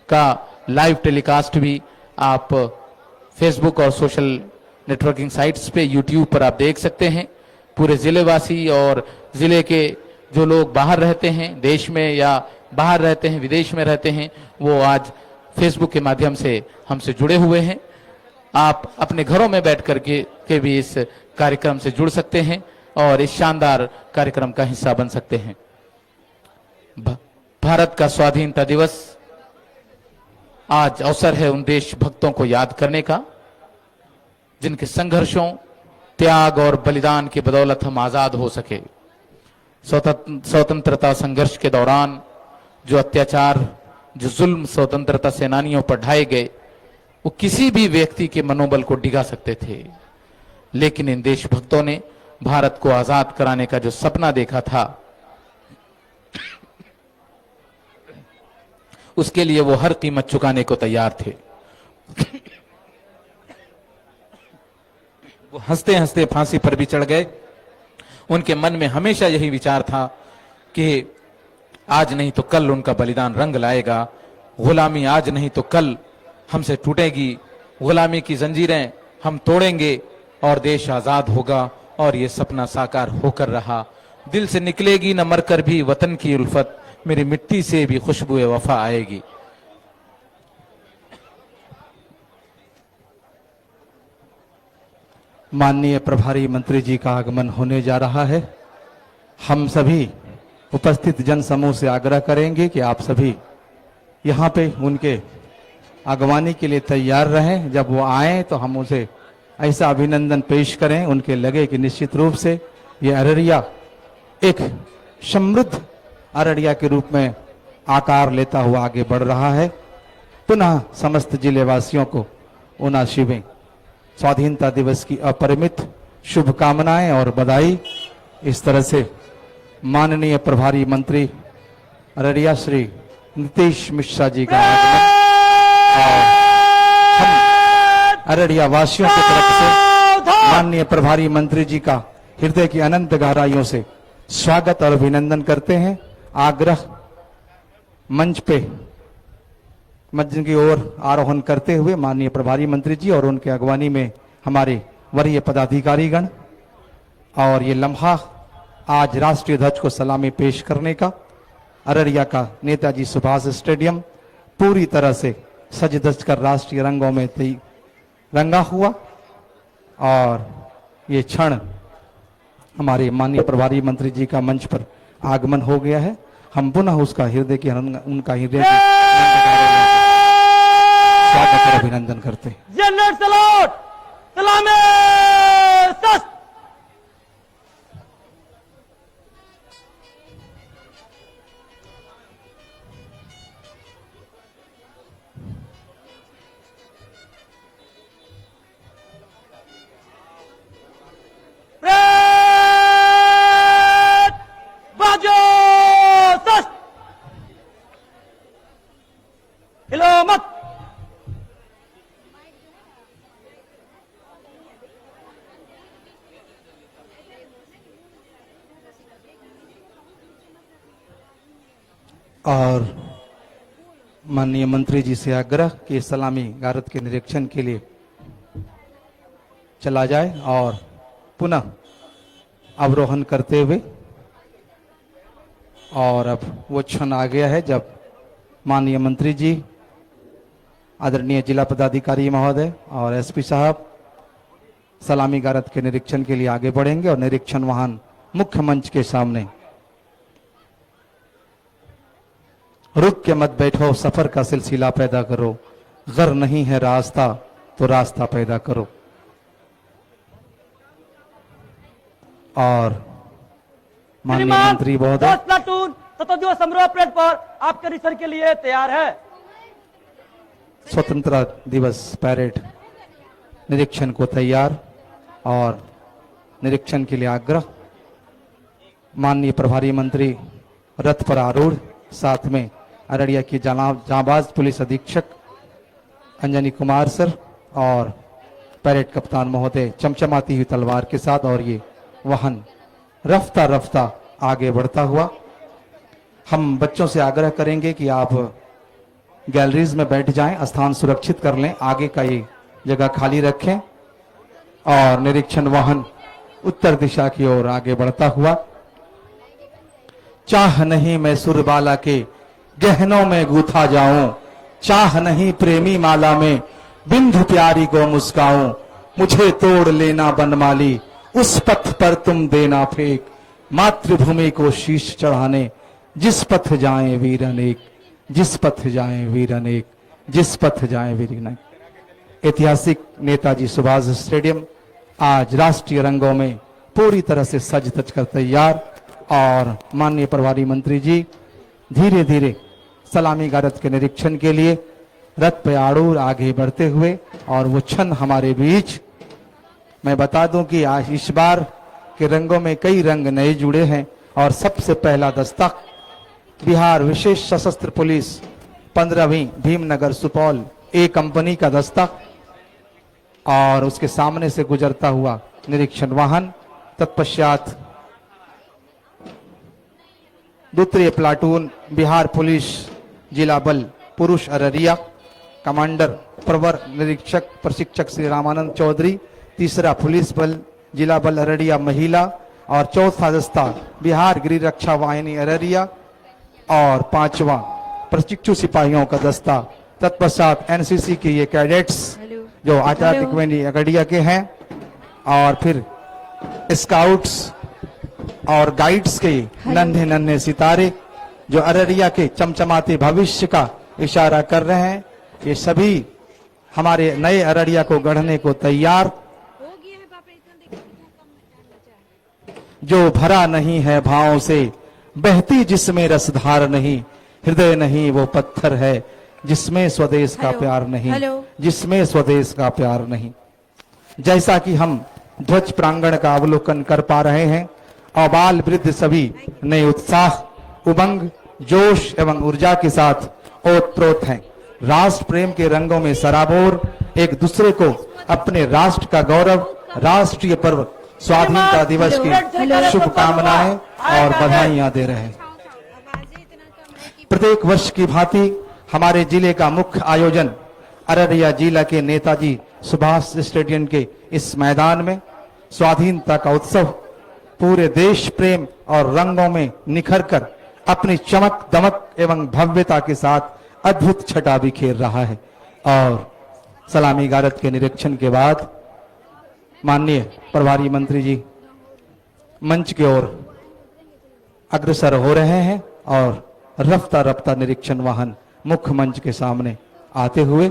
का लाइव टेलीकास्ट भी आप फेसबुक और सोशल नेटवर्किंग साइट्स पे यूट्यूब पर आप देख सकते हैं। पूरे जिलेवासी और जिले के जो लोग बाहर रहते हैं, देश में या बाहर रहते हैं, विदेश में रहते हैं, वो आज फेसबुक के माध्यम से हमसे जुड़े हुए हैं। आप अपने घरों में बैठ कर के भी इस कार्यक्रम से जुड़ सकते हैं और इस शानदार कार्यक्रम का हिस्सा बन सकते हैं। भारत का स्वाधीनता दिवस आज अवसर है उन देशभक्तों को याद करने का जिनके संघर्षों, त्याग और बलिदान की बदौलत हम आजाद हो सके। स्वतंत्रता संघर्ष के दौरान जो अत्याचार, जो जुल्म स्वतंत्रता सेनानियों पर ढाए गए, वो किसी भी व्यक्ति के मनोबल को डिगा सकते थे, लेकिन इन देशभक्तों ने भारत को आजाद कराने का जो सपना देखा था, उसके लिए वो हर कीमत चुकाने को तैयार थे। वो हंसते हंसते फांसी पर भी चढ़ गए। उनके मन में हमेशा यही विचार था कि आज नहीं तो कल उनका बलिदान रंग लाएगा। गुलामी आज नहीं तो कल हमसे टूटेगी, गुलामी की जंजीरें हम तोड़ेंगे और देश आजाद होगा। और ये सपना साकार होकर रहा। दिल से निकलेगी न मरकर भी वतन की उल्फत, मेरी मिट्टी से भी खुशबुए वफा आएगी। माननीय प्रभारी मंत्री जी का आगमन होने जा रहा है। हम सभी उपस्थित जन समूह से आग्रह करेंगे कि आप सभी यहाँ पे उनके अगवानी के लिए तैयार रहें। जब वो आए तो हम उसे ऐसा अभिनंदन पेश करें, उनके लगे कि निश्चित रूप से ये अररिया एक समृद्ध अररिया के रूप में आकार लेता हुआ आगे बढ़ रहा है। पुनः समस्त जिले वासियों को उना शिवें स्वाधीनता दिवस की अपरिमित शुभकामनाएं और बधाई। इस तरह से माननीय प्रभारी मंत्री अररिया श्री नीतीश मिश्रा जी का आगमन और हम अररिया वासियों की तरफ से माननीय प्रभारी मंत्री जी का हृदय की अनंत गहराइयों से स्वागत और अभिनंदन करते हैं। आग्रह मंच की ओर आरोहण करते हुए माननीय प्रभारी मंत्री जी और उनके अगवानी में हमारे वरीय पदाधिकारीगण, और ये लम्हा आज राष्ट्रीय ध्वज को सलामी पेश करने का। अररिया का नेताजी सुभाष स्टेडियम पूरी तरह से सज धज कर राष्ट्रीय रंगों में रंगा हुआ और ये क्षण हमारे माननीय प्रभारी मंत्री जी का मंच पर आगमन हो गया है। हम पुनः उनका हृदय की स्वागत और अभिनंदन करते हैं। जनरल सैल्यूट, सलामी सस्त। बाजो सस्त। हिलो मत। और माननीय मंत्री जी से आग्रह कि सलामी गारद के निरीक्षण के लिए चला जाए और पुनः अवरोहण करते हुए, और अब वो क्षण आ गया है जब माननीय मंत्री जी, आदरणीय जिला पदाधिकारी महोदय और एसपी साहब सलामी गारद के निरीक्षण के लिए आगे बढ़ेंगे और निरीक्षण वाहन मुख्य मंच के सामने। रुक के मत बैठो, सफर का सिलसिला पैदा करो, घर नहीं है रास्ता तो रास्ता पैदा करो। और माननीय मंत्री महोदय 10 प्लाटून 7 दिवस समरोह परेड पर आपके निरीक्षण के लिए तैयार है। स्वतंत्रता दिवस पैरेड निरीक्षण को तैयार और निरीक्षण के लिए आग्रह। माननीय प्रभारी मंत्री रथ पर आरूढ़, साथ में अररिया की जांबाज पुलिस अधीक्षक अंजनी कुमार सर और पैरेड कप्तान महोदय चमचमाती हुई तलवार के साथ, और ये वाहन रफ्ता रफ्ता आगे बढ़ता हुआ। हम बच्चों से आग्रह करेंगे कि आप गैलरीज में बैठ जाएं, स्थान सुरक्षित कर लें, आगे का ये जगह खाली रखें और निरीक्षण वाहन उत्तर दिशा की ओर आगे बढ़ता हुआ। चाह नहीं मैं सुरबाला के गहनों में गूथा जाऊं, चाह नहीं प्रेमी माला में बिंदु प्यारी को मुस्काऊं, मुझे तोड़ लेना बनमाली उस पथ पर तुम देना फेंक, मातृभूमि को शीश चढ़ाने जिस पथ जाएं वीर अनेक, जिस पथ जाएं वीर अनेक, जिस पथ जाएं वीर अनेक। ऐतिहासिक नेताजी सुभाष स्टेडियम आज राष्ट्रीय रंगों में पूरी तरह से सज धज कर तैयार, और माननीय प्रभारी मंत्री जी धीरे धीरे सलामी गारद के निरीक्षण के लिए रथ पे आरूढ़ आगे बढ़ते हुए। और वो क्षण हमारे बीच, मैं बता दूं कि आज इस बार के रंगों में कई रंग नए जुड़े हैं, और सबसे पहला दस्ता बिहार विशेष सशस्त्र पुलिस 15वीं भीमनगर सुपौल ए कंपनी का दस्ता, और उसके सामने से गुजरता हुआ निरीक्षण वाहन। तत्पश्चात द्वितीय प्लाटून बिहार पुलिस जिला बल पुरुष अररिया, कमांडर प्रवर निरीक्षक प्रशिक्षक श्री रामानंद चौधरी। तीसरा पुलिस बल जिला बल अररिया महिला, और चौथा दस्ता बिहार गृह रक्षा वाहिनी अररिया, और पांचवा प्रशिक्षु सिपाहियों का दस्ता। तत्पश्चात एनसीसी के ये कैडेट्स जो आचार्य तिकवेनी अगड़िया के हैं, और फिर स्काउट्स और गाइड्स के नन्हे नन्हे सितारे जो अररिया के चमचमाते भविष्य का इशारा कर रहे हैं। ये सभी हमारे नए अररिया को गढ़ने को तैयार, जो भरा नहीं है भावों से, बहती जिसमें रसधार नहीं, हृदय नहीं वो पत्थर है जिसमें स्वदेश का प्यार नहीं, जिसमें स्वदेश का प्यार नहीं। जैसा कि हम ध्वज प्रांगण का अवलोकन कर पा रहे हैं, आबाल वृद्ध सभी नए उत्साह, उमंग, जोश एवं ऊर्जा के साथ ओतप्रोत हैं। राष्ट्र प्रेम के रंगों में सराबोर एक दूसरे को अपने राष्ट्र का गौरव, राष्ट्रीय पर्व स्वाधीनता दिवस की शुभकामनाएं और बधाइयां दे रहे हैं। प्रत्येक वर्ष की भांति हमारे जिले का मुख्य आयोजन अररिया जिला के नेताजी सुभाष स्टेडियम के इस मैदान में स्वाधीनता का उत्सव पूरे देश प्रेम और रंगों में निखर कर अपनी चमक दमक एवं भव्यता के साथ अद्भुत छटा बिखेर रहा है। और सलामी गारद के निरीक्षण के बाद माननीय प्रभारी मंत्री जी मंच की ओर अग्रसर हो रहे हैं और रफ्ता रफ्ता निरीक्षण वाहन मुख्य मंच के सामने आते हुए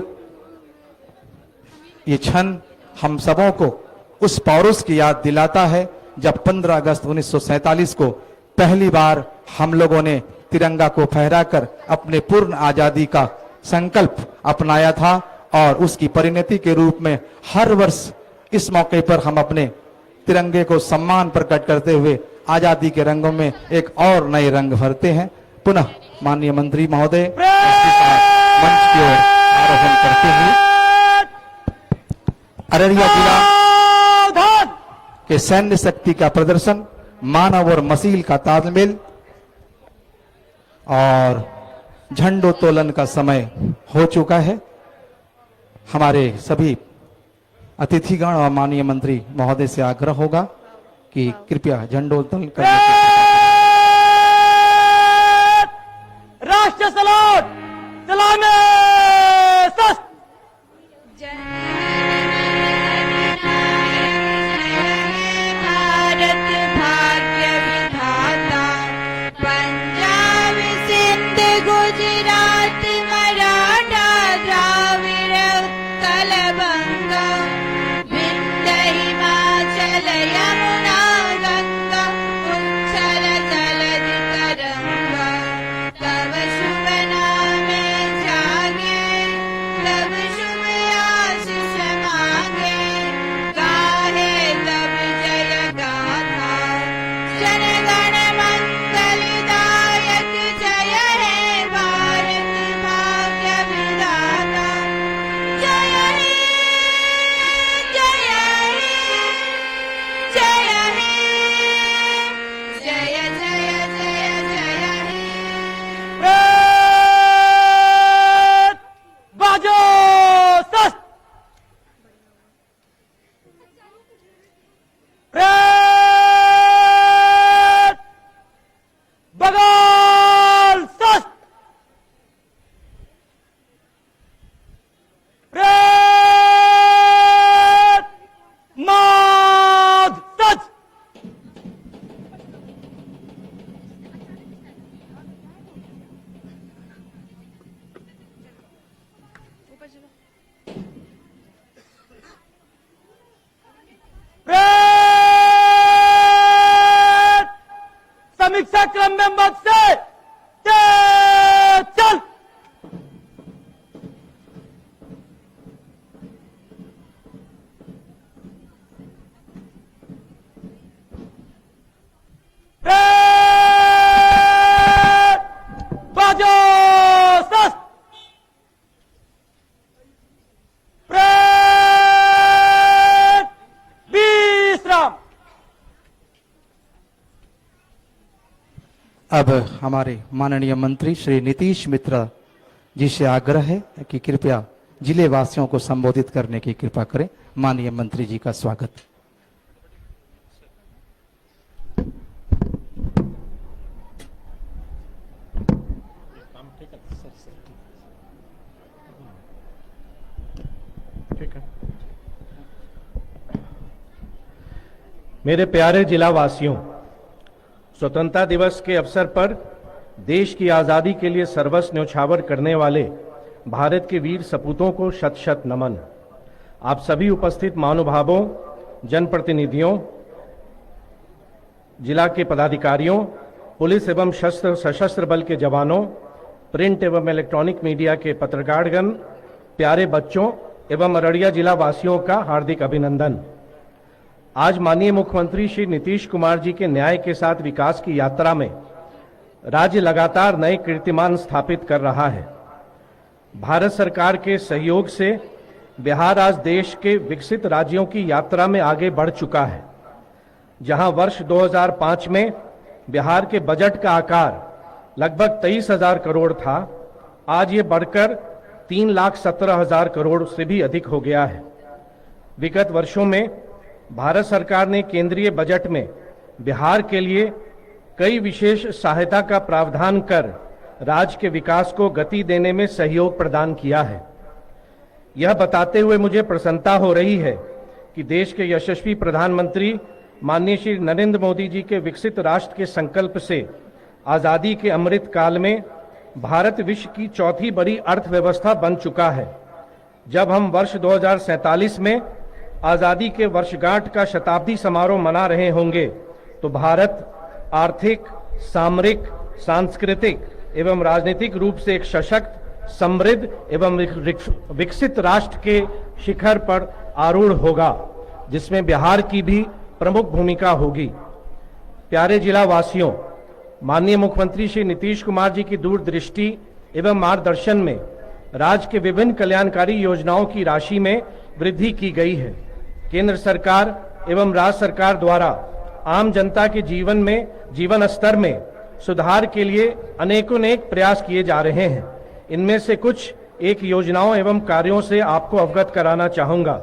ये क्षण हम सबों को उस पौरुष की याद दिलाता है जब 15 अगस्त 1947 को पहली बार हम लोगों ने तिरंगा को फहराकर अपने पूर्ण आजादी का संकल्प अपनाया था। और उसकी परिणति के रूप में हर वर्ष इस मौके पर हम अपने तिरंगे को सम्मान प्रकट करते हुए आजादी के रंगों में एक और नए रंग भरते हैं। पुनः माननीय मंत्री महोदय मंच की ओर आरोहण करते हुए अररिया जिला के सैन्य शक्ति का प्रदर्शन, मानव और मसील का तालमेल और झंडोत्तोलन का समय हो चुका है। हमारे सभी अतिथिगण और माननीय मंत्री महोदय से आग्रह होगा कि कृपया झंडोत्तोलन करने राष्ट्र सलाम सलामे सस्त। भारत भाग्य विधाता, पंजाब सिंध गुजरात मराठा द्राविड़ उत्कल बंगा, विंध्य हिमाचल यमुना गंगा, उच्छल जलधि तरंगा। तब शुभ नामे जागे, तब शुभ आशीष मांगे, गाहे तब जय गाथा। जन गण मंगलदायक जय हे भारत भाग्य विधाता। जय हे जय हे जय हे जय जय जय जय हे। बाजो सस्त। बगाल सस्त। नाद सस्त। समीक्षा क्रम में मत से चल। बाजो सस्त। विश्राम। अब हमारे माननीय मंत्री श्री नीतीश मिश्रा जी से आग्रह है कि कृपया जिले वासियों को संबोधित करने की कृपा करें। माननीय मंत्री जी का स्वागत। मेरे प्यारे जिला वासियों, स्वतंत्रता दिवस के अवसर पर देश की आज़ादी के लिए सर्वस्व न्यौछावर करने वाले भारत के वीर सपूतों को शत शत नमन। आप सभी उपस्थित महानुभावों, जनप्रतिनिधियों, जिला के पदाधिकारियों, पुलिस एवं सशस्त्र बल के जवानों, प्रिंट एवं इलेक्ट्रॉनिक मीडिया के पत्रकारगण, प्यारे बच्चों एवं अररिया जिला वासियों का हार्दिक अभिनंदन। आज माननीय मुख्यमंत्री श्री नीतीश कुमार जी के न्याय के साथ विकास की यात्रा में राज्य लगातार नए कीर्तिमान स्थापित कर रहा है। भारत सरकार के सहयोग से बिहार आज देश के विकसित राज्यों की यात्रा में आगे बढ़ चुका है। जहां वर्ष 2005 में बिहार के बजट का आकार लगभग 23,000 करोड़ था, आज ये बढ़कर 3,17,000 करोड़ से भी अधिक हो गया है। विगत वर्षों में भारत सरकार ने केंद्रीय बजट में बिहार के लिए कई विशेष सहायता का प्रावधान कर राज्य के विकास को गति देने में सहयोग प्रदान किया है। यह बताते हुए मुझे प्रसन्नता हो रही है कि देश के यशस्वी प्रधानमंत्री माननीय श्री नरेंद्र मोदी जी के विकसित राष्ट्र के संकल्प से आजादी के अमृत काल में भारत विश्व की चौथी बड़ी अर्थव्यवस्था बन चुका है। जब हम वर्ष 2047 में आजादी के वर्षगांठ का शताब्दी समारोह मना रहे होंगे तो भारत आर्थिक, सामरिक, सांस्कृतिक एवं राजनीतिक रूप से एक सशक्त, समृद्ध एवं विकसित राष्ट्र के शिखर पर आरूढ़ होगा, जिसमें बिहार की भी प्रमुख भूमिका होगी। प्यारे जिला वासियों, माननीय मुख्यमंत्री श्री नीतीश कुमार जी की दूरदृष्टि एवं मार्गदर्शन में राज्य के विभिन्न कल्याणकारी योजनाओं की राशि में वृद्धि की गई है। केंद्र सरकार एवं राज्य सरकार द्वारा आम जनता के जीवन स्तर में सुधार के लिए अनेक प्रयास किए जा रहे हैं। इनमें से कुछ एक योजनाओं एवं कार्यों से आपको अवगत कराना चाहूंगा।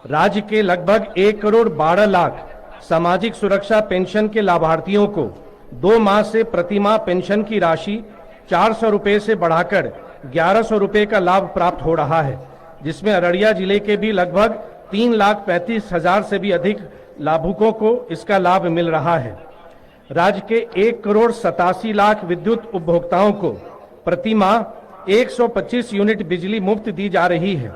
राज्य के लगभग 1,12,00,000 सामाजिक सुरक्षा पेंशन के लाभार्थियों को 2 माह से प्रति माह पेंशन की राशि 400 रुपए से बढ़ाकर 1,100 रुपए का लाभ प्राप्त हो रहा है, जिसमें अररिया जिले के भी लगभग 3,35,000 से भी अधिक लाभुकों को इसका लाभ मिल रहा है। राज्य के 1,87,00,000 विद्युत उपभोक्ताओं को प्रति माह 125 यूनिट बिजली मुफ्त दी जा रही है।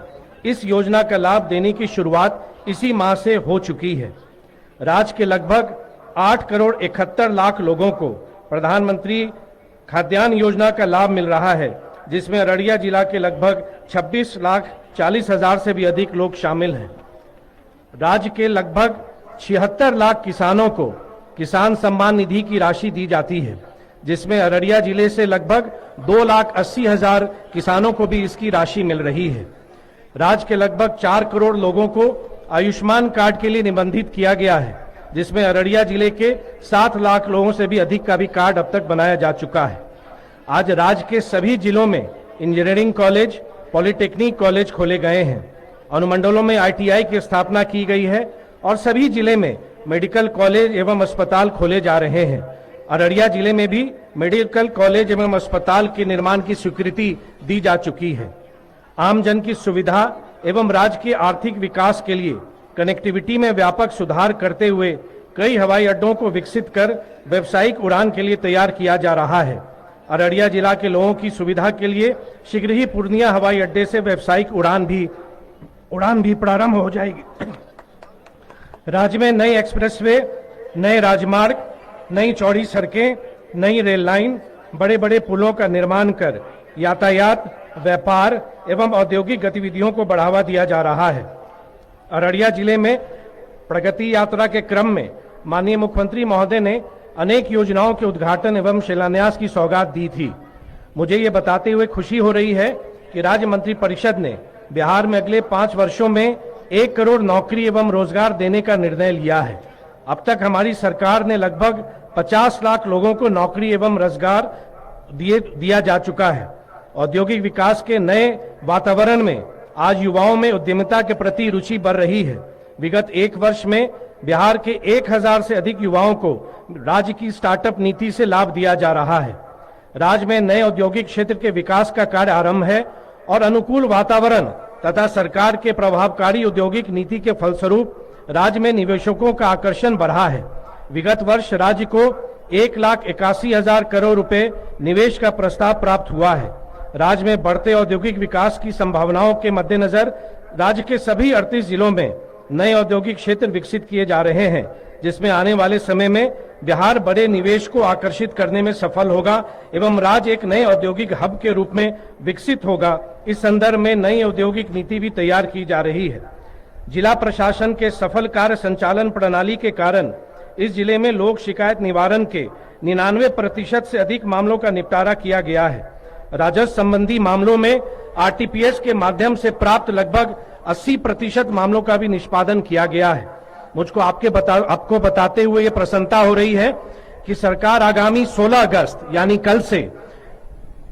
इस योजना का लाभ देने की शुरुआत इसी माह से हो चुकी है। राज्य के लगभग 8,71,00,000 लोगों को प्रधानमंत्री खाद्यान्न योजना का लाभ मिल रहा है, जिसमें अररिया जिला के लगभग 26,40,000 से भी अधिक लोग शामिल हैं। राज्य के लगभग 76 लाख किसानों को किसान सम्मान निधि की राशि दी जाती है, जिसमें अररिया जिले से लगभग 2,80,000 किसानों को भी इसकी राशि मिल रही है। राज्य के लगभग 4 करोड़ लोगों को आयुष्मान कार्ड के लिए निबंधित किया गया है, जिसमें अररिया जिले के 7 लाख लोगों से भी अधिक का भी कार्ड अब तक बनाया जा चुका है। आज राज्य के सभी जिलों में इंजीनियरिंग कॉलेज, पॉलिटेक्निक कॉलेज खोले गए हैं। अनुमंडलों में ITI की स्थापना की गई है और सभी जिले में मेडिकल कॉलेज एवं अस्पताल खोले जा रहे हैं। अररिया जिले में भी मेडिकल कॉलेज एवं अस्पताल के निर्माण की स्वीकृति दी जा चुकी है। आम जन की सुविधा एवं राज्य के आर्थिक विकास के लिए कनेक्टिविटी में व्यापक सुधार करते हुए कई हवाई अड्डों को विकसित कर व्यावसायिक उड़ान के लिए तैयार किया जा रहा है। अररिया जिला के लोगों की सुविधा के लिए शीघ्र ही पूर्णिया हवाई अड्डे से व्यावसायिक उड़ान भी प्रारंभ हो जाएगी। राज्य में नए एक्सप्रेसवे, नए राजमार्ग, नई चौड़ी सड़कें, नई रेल लाइन, बड़े बड़े पुलों का निर्माण कर यातायात, व्यापार एवं औद्योगिक गतिविधियों को बढ़ावा दिया जा रहा है। अररिया जिले में प्रगति यात्रा के क्रम में माननीय मुख्यमंत्री महोदय ने अनेक योजनाओं के उद्घाटन एवं शिलान्यास की सौगात दी थी। मुझे ये बताते हुए खुशी हो रही है कि राज्य मंत्रिपरिषद ने बिहार में अगले 5 वर्षों में 1 करोड़ नौकरी एवं रोजगार देने का निर्णय लिया है। अब तक हमारी सरकार ने लगभग 50 लाख लोगों को नौकरी एवं रोजगार दिया जा चुका है। औद्योगिक विकास के नए वातावरण में आज युवाओं में उद्यमिता के प्रति रुचि बढ़ रही है। विगत 1 वर्ष में बिहार के 1,000 से अधिक युवाओं को राज्य की स्टार्टअप नीति से लाभ दिया जा रहा है। राज्य में नए औद्योगिक क्षेत्र के विकास का कार्य आरंभ है और अनुकूल वातावरण तथा सरकार के प्रभावकारी औद्योगिक नीति के फलस्वरूप राज्य में निवेशकों का आकर्षण बढ़ा है। विगत वर्ष राज्य को 1,81,000 करोड़ रुपए निवेश का प्रस्ताव प्राप्त हुआ है। राज्य में बढ़ते औद्योगिक विकास की संभावनाओं के मद्देनजर राज्य के सभी 38 जिलों में नए औद्योगिक क्षेत्र विकसित किए जा रहे हैं, जिसमें आने वाले समय में बिहार बड़े निवेश को आकर्षित करने में सफल होगा एवं राज्य एक नए औद्योगिक हब के रूप में विकसित होगा। इस संदर्भ में नई औद्योगिक नीति भी तैयार की जा रही है। जिला प्रशासन के सफल कार्य संचालन प्रणाली के कारण इस जिले में लोक शिकायत निवारण के 99% से अधिक मामलों का निपटारा किया गया है। राजस्व संबंधी मामलों में आरटीपीएस के माध्यम से प्राप्त लगभग 80% मामलों का भी निष्पादन किया गया है। मुझको आपको बताते हुए ये प्रसन्नता हो रही है कि सरकार आगामी 16 अगस्त यानी कल से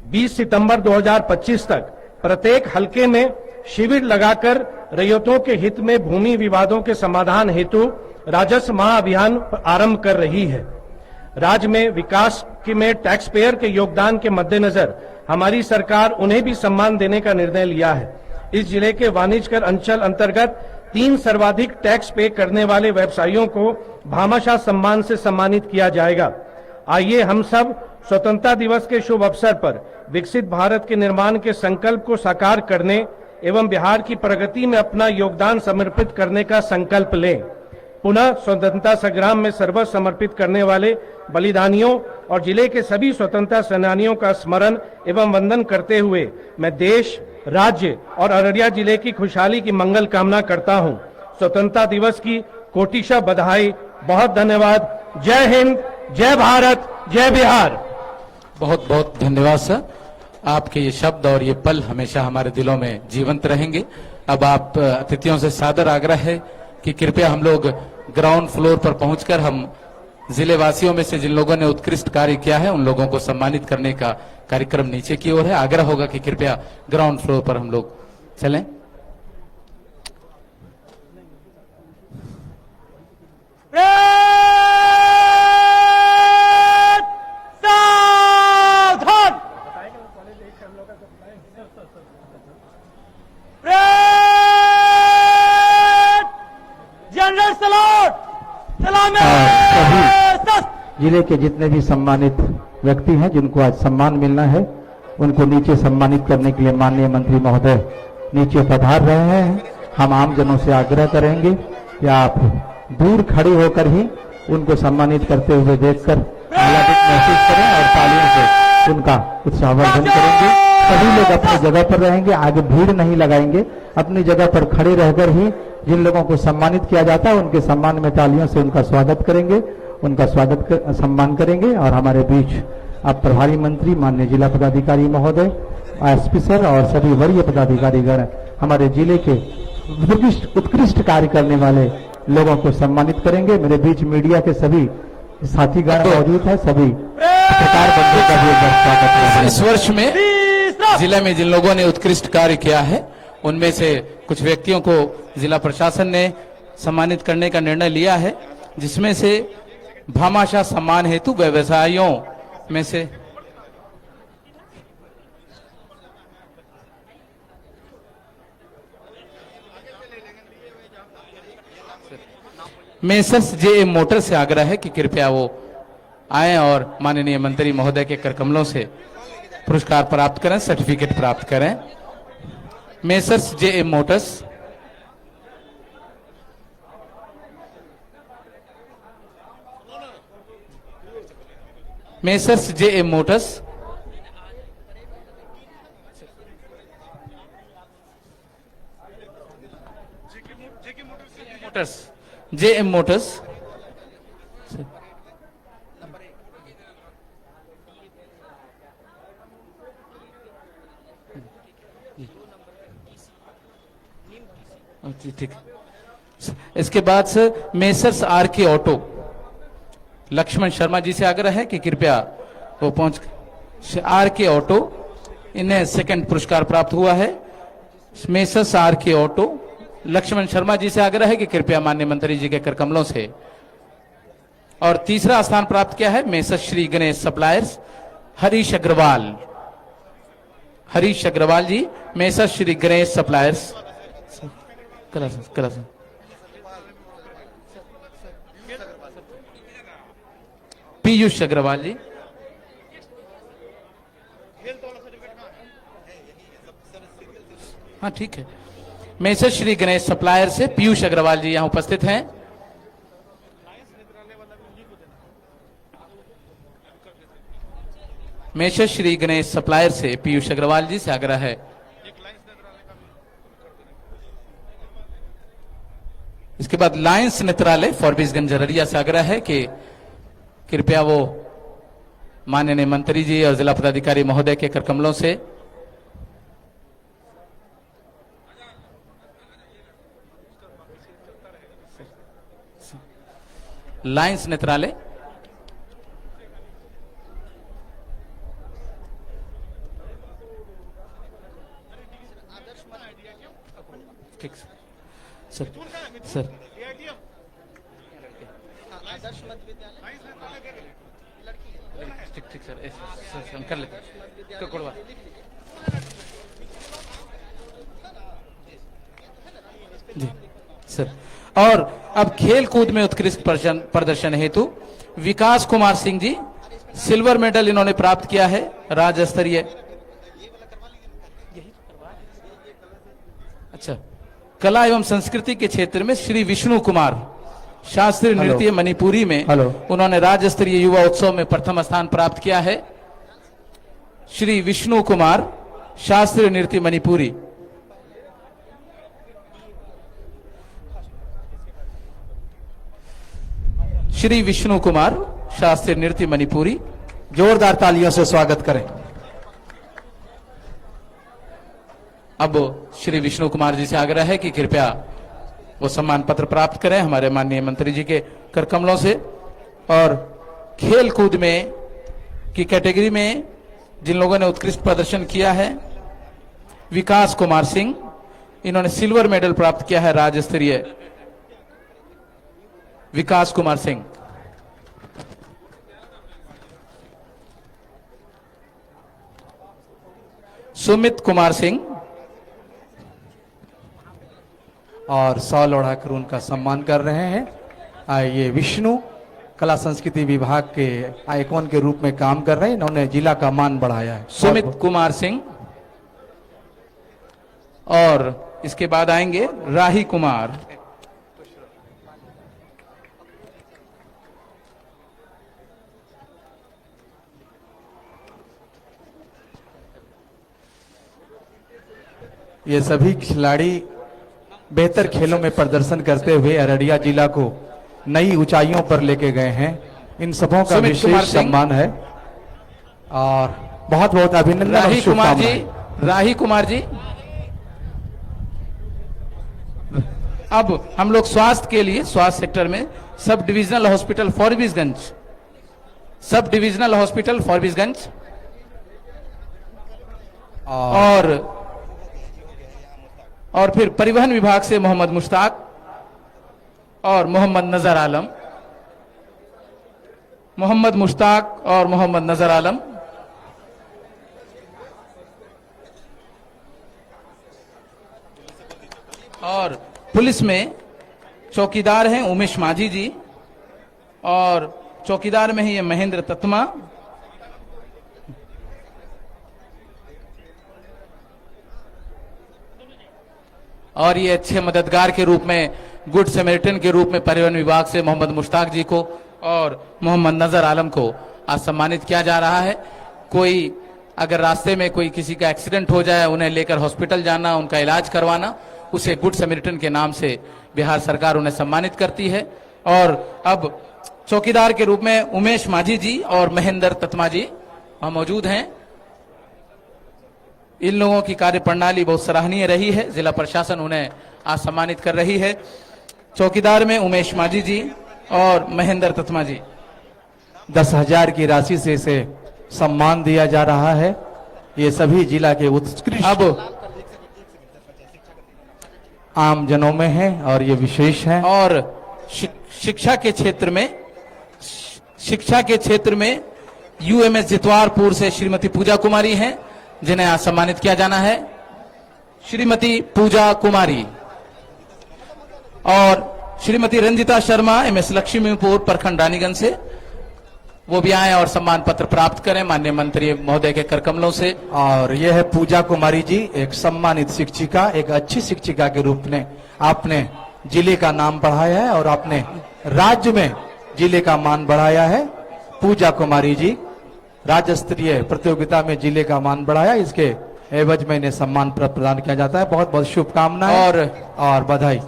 20 सितंबर 2025 तक प्रत्येक हलके में शिविर लगाकर रैयतों के हित में भूमि विवादों के समाधान हेतु राजस्व महाअभियान आरंभ कर रही है। राज्य में विकास में टैक्स पेयर के योगदान के मद्देनजर हमारी सरकार उन्हें भी सम्मान देने का निर्णय लिया है। इस जिले के वाणिज्यकर अंचल अंतर्गत 3 सर्वाधिक टैक्स पे करने वाले व्यवसायियों को भामाशाह सम्मान से सम्मानित किया जाएगा। आइए हम सब स्वतंत्रता दिवस के शुभ अवसर पर विकसित भारत के निर्माण के संकल्प को साकार करने एवं बिहार की प्रगति में अपना योगदान समर्पित करने का संकल्प लें। पुनः स्वतंत्रता संग्राम में सर्वस्व समर्पित करने वाले बलिदानियों और जिले के सभी स्वतंत्रता सेनानियों का स्मरण एवं वंदन करते हुए मैं देश, राज्य और अररिया जिले की खुशहाली की मंगल कामना करता हूं। स्वतंत्रता दिवस की कोटिशा बधाई। बहुत धन्यवाद। जय हिंद, जय भारत, जय बिहार। बहुत बहुत धन्यवाद सर। आपके ये शब्द और ये पल हमेशा हमारे दिलों में जीवंत रहेंगे। अब आप अतिथियों से सादर आग्रह है कि कृपया हम लोग ग्राउंड फ्लोर पर पहुंचकर हम जिले वासियों में से जिन लोगों ने उत्कृष्ट कार्य किया है उन लोगों को सम्मानित करने का कार्यक्रम नीचे की ओर है। आग्रह होगा कि कृपया ग्राउंड फ्लोर पर हम लोग चलें। सावधान। जनरल सलाम। जिले के जितने भी सम्मानित व्यक्ति हैं जिनको आज सम्मान मिलना है उनको नीचे सम्मानित करने के लिए माननीय मंत्री महोदय नीचे पधार रहे हैं। हम आम जनों से आग्रह करेंगे कि आप दूर खड़े होकर ही उनको सम्मानित करते हुए देखकर आह्लादित महसूस करें और तालियों से उनका उत्साहवर्धन करेंगे। सभी लोग अपनी जगह पर रहेंगे, आगे भीड़ नहीं लगाएंगे। अपनी जगह पर खड़े रहकर ही जिन लोगों को सम्मानित किया जाता है उनके सम्मान में तालियों से उनका स्वागत करेंगे, उनका सम्मान करेंगे। और हमारे बीच अब प्रभारी मंत्री माननीय जिला पदाधिकारी महोदय, एसपी सर और सभी वरीय पदाधिकारीगण हमारे जिले के उत्कृष्ट कार्य करने वाले लोगों को सम्मानित करेंगे। मेरे बीच मीडिया के सभी साथीगण मौजूद हैं। सभी पत्रकार बंधुओं का भी एक बार स्वागत है। इस वर्ष में जिले में जिन लोगों ने उत्कृष्ट कार्य किया है उनमें से कुछ व्यक्तियों को जिला प्रशासन ने सम्मानित करने का निर्णय लिया है, जिसमें से भामाशाह सम्मान हेतु व्यवसायियों में से मेसर्स जेएम मोटर से आग्रह है कि कृपया वो आए और माननीय मंत्री महोदय के करकमलों से पुरस्कार प्राप्त करें, सर्टिफिकेट प्राप्त करें। Messrs JM motors. Messrs JM motors. JM motors. ठीक। इसके बाद से messrs RK auto, Lakshman Sharma ji से आग्रह है कि कृपया वो पहुंच। आरके ऑटो, इन्हें सेकंड पुरस्कार प्राप्त हुआ है। Messrs RK auto, Lakshman Sharma ji से आग्रह है कि कृपया माननीय मंत्री जी के करकमलों से। और तीसरा स्थान प्राप्त किया है मेसर्स श्री गणेश सप्लायर्स, हरीश अग्रवाल। हरीश अग्रवाल जी, मेसर्स श्री गणेश सप्लायर्स। पीयूष अग्रवाल जी। हाँ ठीक है। मैसेज श्री गणेश सप्लायर से पीयूष अग्रवाल जी यहां उपस्थित हैं। मैसेज श्री गणेश सप्लायर से पीयूष अग्रवाल जी से आग्रह है। इसके बाद लायंस नेत्रालय फॉरबिसगंज झररिया से आग्रह है कि कृपया वो माननीय मंत्री जी और जिला पदाधिकारी महोदय के करकमलों से लायंस नेत्रालय ठीक सर सर ठीक ठीक सर हम कर लेते जी सर। और अब खेल कूद में उत्कृष्ट प्रदर्शन हेतु विकास Kumar Singh G silver medal इन्होंने प्राप्त किया है राज्य स्तरीय। अच्छा, कला एवं संस्कृति के क्षेत्र में श्री विष्णु कुमार शास्त्रीय नृत्य मणिपुरी में उन्होंने राज्य स्तरीय युवा उत्सव में प्रथम स्थान प्राप्त किया है। श्री विष्णु कुमार शास्त्रीय नृत्य मणिपुरी। श्री विष्णु कुमार शास्त्रीय नृत्य मणिपुरी, जोरदार तालियों से स्वागत करें। अब श्री विष्णु कुमार जी से आग्रह है कि कृपया वो सम्मान पत्र प्राप्त करें हमारे माननीय मंत्री जी के करकमलों से। और खेल कूद में की कैटेगरी में जिन लोगों ने उत्कृष्ट प्रदर्शन किया है, विकास कुमार सिंह इन्होंने सिल्वर मेडल प्राप्त किया है राज्य स्तरीय। विकास कुमार सिंह। सुमित कुमार सिंह और 100 लौड़ाकर उनका सम्मान कर रहे हैं। ये विष्णु कला संस्कृति विभाग के आइकॉन के रूप में काम कर रहे हैं, इन्होंने जिला का मान बढ़ाया है। सुमित कुमार सिंह। और इसके बाद आएंगे राही कुमार। ये सभी खिलाड़ी बेहतर खेलों में प्रदर्शन करते हुए अररिया जिला को नई ऊंचाइयों पर लेके गए हैं। इन सबों का विशेष सम्मान है और बहुत बहुत अभिनंदन। राही कुमार जी, राही कुमार जी। अब हम लोग स्वास्थ्य के लिए स्वास्थ्य सेक्टर में sub divisional hospital Forbesganj, sub divisional hospital Forbesganj और फिर परिवहन विभाग से मोहम्मद मुश्ताक और मोहम्मद नजर आलम, मोहम्मद मुश्ताक और मोहम्मद नजर आलम। और पुलिस में चौकीदार हैं उमेश माझी जी और चौकीदार में ही ये महेंद्र तत्मा। और ये अच्छे मददगार के रूप में गुड समेरिटन के रूप में परिवहन विभाग से मोहम्मद मुश्ताक जी को और मोहम्मद नजर आलम को आज सम्मानित किया जा रहा है। कोई अगर रास्ते में कोई किसी का एक्सीडेंट हो जाए, उन्हें लेकर हॉस्पिटल जाना, उनका इलाज करवाना, उसे गुड समेरिटन के नाम से बिहार सरकार उन्हें सम्मानित करती है। और अब चौकीदार के रूप में उमेश माझी जी और महेंद्र तत्मा जी वहां मौजूद हैं। इन लोगों की कार्य प्रणाली बहुत सराहनीय रही है, जिला प्रशासन उन्हें आज सम्मानित कर रही है। चौकीदार में उमेश माझी जी और महेंद्र तत्मा जी। 10,000 की राशि से इसे सम्मान दिया जा रहा है। ये सभी जिला के उत्कृष्ट अब आम जनों में है और ये विशेष है। और शिक्षा के क्षेत्र में यूएमएस जितवारपुर से श्रीमती पूजा कुमारी हैं, जिन्हें आज सम्मानित किया जाना है। श्रीमती पूजा कुमारी और श्रीमती रंजिता शर्मा एमएस लक्ष्मीपुर प्रखंड रानीगंज से वो भी आए और सम्मान पत्र प्राप्त करें माननीय मंत्री महोदय के करकमलों से। और यह है पूजा कुमारी जी, एक सम्मानित शिक्षिका, एक अच्छी शिक्षिका के रूप में आपने जिले का नाम बढ़ाया है और आपने राज्य में जिले का मान बढ़ाया है। पूजा कुमारी जी, राज्य स्तरीय प्रतियोगिता में जिले का मान बढ़ाया, इसके एवज में इन्हें सम्मान प्रदान किया जाता है। बहुत बहुत शुभकामनाएं और बधाई।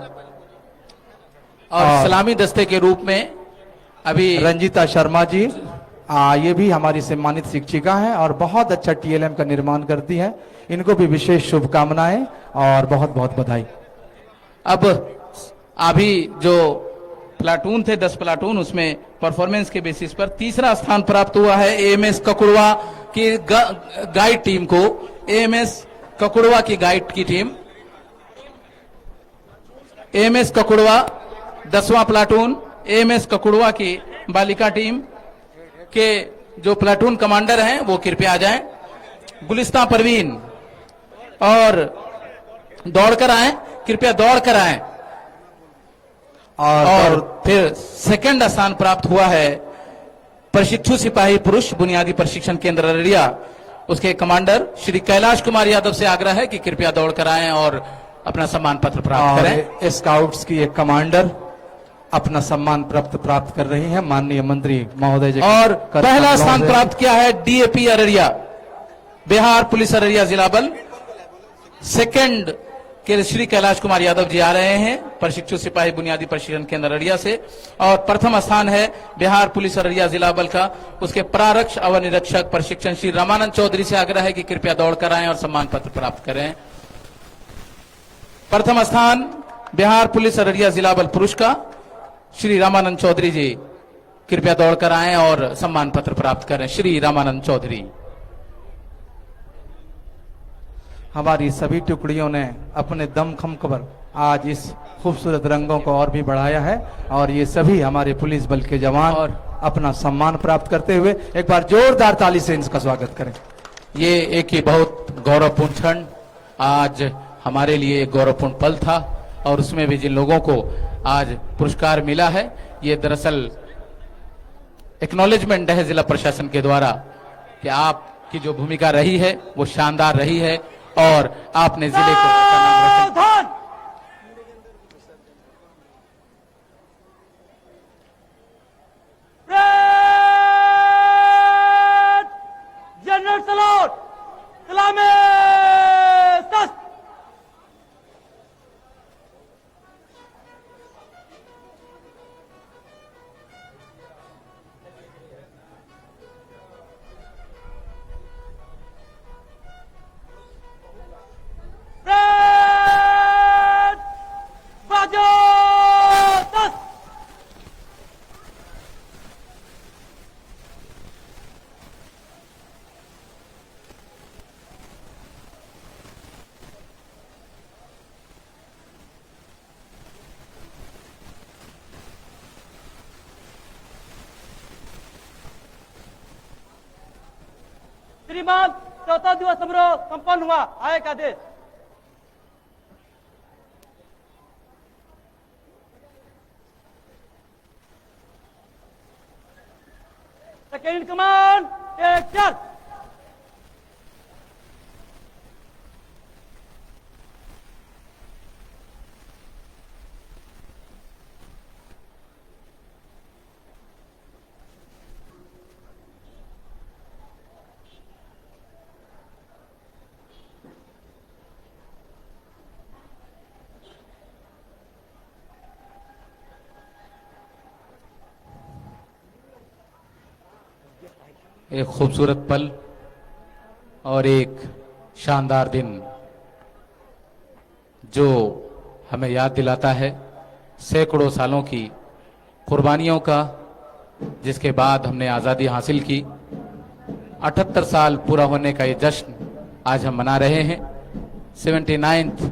और सलामी दस्ते के रूप में अभी रंजीता शर्मा जी, ये भी हमारी सम्मानित शिक्षिका हैं और बहुत अच्छा टीएलएम का निर्माण करती हैं। इनको भी विशेष शुभकामनाएं और बहुत बहुत बधाई। अब अभी जो प्लाटून थे 10 प्लाटून, उसमें परफॉर्मेंस के बेसिस पर तीसरा स्थान प्राप्त हुआ है एएमएस ककुड़वा की गाइड टीम को। एएमएस ककुड़वा की गाइड की टीम, एएमएस ककुड़वा 10वां प्लाटून, एएमएस ककुड़वा की बालिका टीम के जो प्लाटून कमांडर हैं वो कृपया आ जाएं। गुलिस्ता परवीन और दौड़कर आए, कृपया दौड़कर आए। और फिर सेकंड स्थान प्राप्त हुआ है प्रशिक्षु सिपाही पुरुष बुनियादी प्रशिक्षण केंद्र अररिया, उसके कमांडर श्री कैलाश कुमार यादव से आग्रह है कि कृपया दौड़कर आए और अपना सम्मान पत्र प्राप्त करें। स्काउट्स की एक कमांडर अपना सम्मान प्राप्त कर रही हैं माननीय मंत्री महोदय जी। और पहला स्थान प्राप्त किया है डीएपी अररिया, बिहार पुलिस अररिया जिला बल। सेकंड के श्री कैलाश कुमार यादव जी आ रहे हैं प्रशिक्षु सिपाही बुनियादी प्रशिक्षण केंद्र अररिया से। और प्रथम स्थान है बिहार पुलिस अररिया जिला बल का, उसके प्रारक्ष अवर निरीक्षक प्रशिक्षण श्री रामानंद चौधरी से आग्रह है कि कृपया दौड़कर आएं और सम्मान पत्र प्राप्त करें। प्रथम स्थान बिहार पुलिस अररिया जिला बल पुरुष का श्री रामानंद चौधरी जी, कृपया दौड़कर आएं और सम्मान पत्र प्राप्त करें। श्री रामानंद चौधरी। हमारी सभी टुकड़ियों ने अपने दमखम पर आज इस खूबसूरत रंगों को और भी बढ़ाया है और ये सभी हमारे पुलिस बल के जवान और अपना सम्मान प्राप्त करते हुए एक बार जोरदार ताली से इनका स्वागत करें। ये एक ही बहुत गौरवपूर्ण क्षण आज हमारे लिए एक गौरवपूर्ण पल था और उसमें भी जिन लोगों को आज पुरस्कार मिला है, ये दरअसल एक्नॉलेजमेंट है जिला प्रशासन के द्वारा कि आपकी जो भूमिका रही है वो शानदार रही है और आपने जिले को सावधान! जनरल सलूट, सलामी सस्त। बाजो दस। श्रीमान, चौथा दिवस समारोह संपन्न हुआ। आय का आदेश। Second in command, take charge. एक खूबसूरत पल और एक शानदार दिन जो हमें याद दिलाता है सैकड़ों सालों की कुर्बानियों का, जिसके बाद हमने आज़ादी हासिल की। 78 साल पूरा होने का ये जश्न आज हम मना रहे हैं। 79th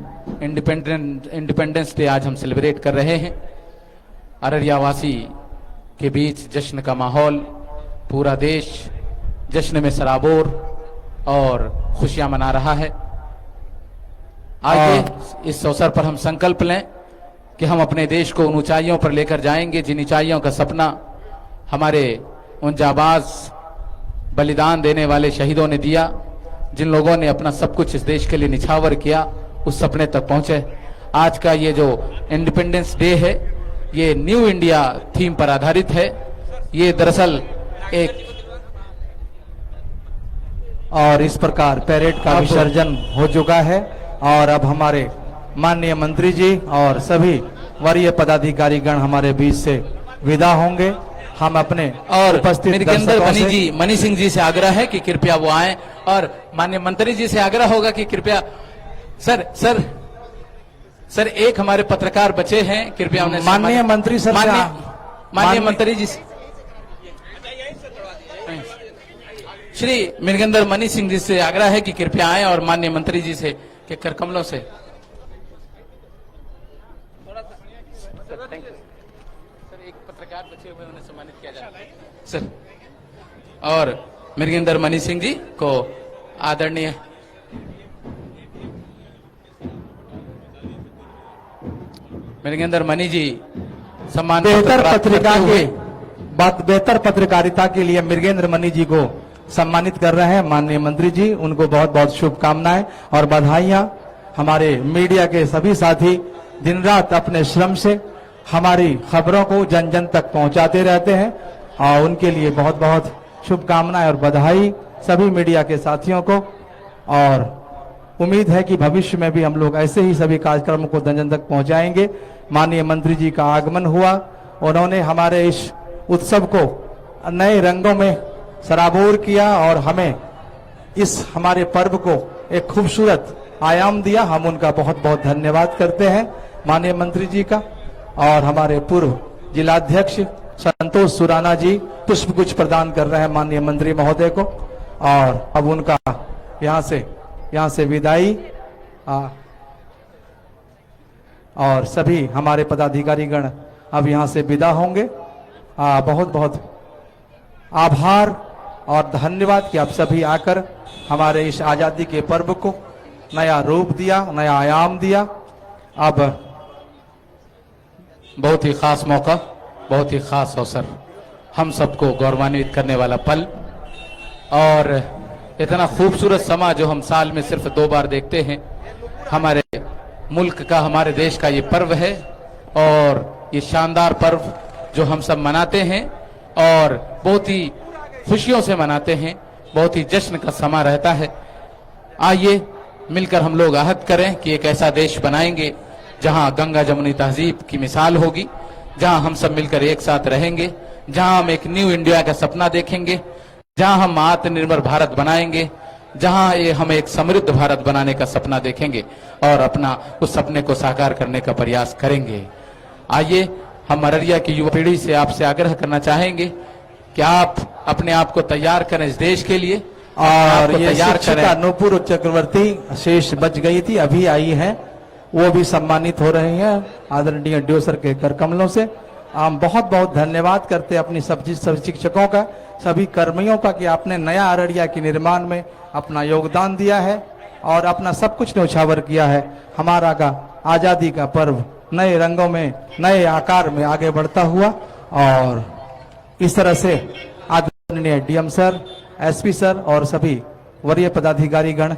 इंडिपेंडेंस डे आज हम सेलिब्रेट कर रहे हैं। अररिया वासी के बीच जश्न का माहौल, पूरा देश जश्न में सराबोर और खुशियां मना रहा है। आइए इस अवसर पर हम संकल्प लें कि हम अपने देश को उन ऊंचाइयों पर लेकर जाएंगे जिन ऊंचाइयों का सपना हमारे उन जाबाज बलिदान देने वाले शहीदों ने दिया, जिन लोगों ने अपना सब कुछ इस देश के लिए निछावर किया, उस सपने तक पहुंचे। आज का ये जो इंडिपेंडेंस डे है, ये न्यू इंडिया थीम पर आधारित है। ये दरअसल एक और इस प्रकार परेड का अब- विसर्जन हो चुका है और अब हमारे माननीय मंत्री जी और सभी वरीय पदाधिकारीगण हमारे बीच से विदा होंगे। हम अपने और उपस्थित मिर्गेंदर दर्शकों से मनी सिंह जी से आग्रह है कि कृपया वो आए, और माननीय मंत्री जी से आग्रह होगा कि कृपया सर एक हमारे पत्रकार बचे हैं, कृपया उन्हें माननीय मंत्री सर से माननीय मंत्री जी से श्री मिर्गेंदर मनी सिंह जी से आग्रह है कि कृपया आए और माननीय मंत्री जी से के कर कमलों से सर एक पत्रकार बचे हुए उन्हें सम्मानित किया जाए सर, और मिर्गेंदर मनी सिंह जी को आदरणीय मिर्गेंदर मनी जी सम्मान पत्र बेहतर प्राप्त पत्रिका करते हुए के बेहतर पत्रकारिता के लिए मिर्गेंद्र मनी जी को सम्मानित कर रहे हैं माननीय मंत्री जी। उनको बहुत बहुत शुभकामनाएं और बधाइयां। हमारे मीडिया के सभी साथी दिन रात अपने श्रम से हमारी खबरों को जन जन तक पहुंचाते रहते हैं और उनके लिए बहुत बहुत शुभकामनाएं और बधाई सभी मीडिया के साथियों को। और उम्मीद है कि भविष्य में भी हम लोग ऐसे ही सभी कार्यक्रमों को जन जन तक पहुंचाएंगे। माननीय मंत्री जी का आगमन हुआ, उन्होंने हमारे इस उत्सव को नए रंगों में सराबोर किया और हमें इस हमारे पर्व को एक खूबसूरत आयाम दिया। हम उनका बहुत बहुत धन्यवाद करते हैं माननीय मंत्री जी का। और हमारे पूर्व जिलाध्यक्ष संतोष सुराना जी पुष्पगुच्छ प्रदान कर रहे हैं माननीय मंत्री महोदय को। और अब उनका यहाँ से विदाई और सभी हमारे पदाधिकारीगण अब यहाँ से विदा होंगे। बहुत बहुत आभार और धन्यवाद कि आप सभी आकर हमारे इस आजादी के पर्व को नया रूप दिया, नया आयाम दिया। अब बहुत ही खास मौका, बहुत ही खास अवसर, हम सबको गौरवान्वित करने वाला पल और इतना खूबसूरत समा जो हम साल में सिर्फ 2 बार देखते हैं। हमारे मुल्क का, हमारे देश का ये पर्व है और ये शानदार पर्व जो हम सब मनाते हैं और बहुत ही खुशियों से मनाते हैं, बहुत ही जश्न का समा रहता है। आइए मिलकर हम लोग आहद करें कि एक ऐसा देश बनाएंगे जहां गंगा जमुनी तहजीब की मिसाल होगी, जहां हम सब मिलकर एक साथ रहेंगे, जहां हम एक न्यू इंडिया का सपना देखेंगे, जहां हम आत्मनिर्भर भारत बनाएंगे, जहां हम एक समृद्ध भारत बनाने का सपना देखेंगे और अपना उस सपने को साकार करने का प्रयास करेंगे। आइए हम अररिया की युवा पीढ़ी से आपसे आग्रह करना चाहेंगे कि आप अपने आप को तैयार करें इस देश के लिए और आपको ये तैयार शिक्षिका करें। नूपुर चक्रवर्ती शेष बच गई थी, अभी आई हैं, वो भी सम्मानित हो रही हैं आदरणीय डीओ सर के कर कमलों से। हम बहुत बहुत धन्यवाद करते हैं अपनी सभी शिक्षकों का, सभी कर्मियों का कि आपने नया अररिया के निर्माण में अपना योगदान दिया है और अपना सब कुछ न्यौछावर किया है। हमारा का आजादी का पर्व नए रंगों में, नए आकार में आगे बढ़ता हुआ और इस तरह से आदरणीय डीएम सर, एसपी सर और सभी वरीय पदाधिकारीगण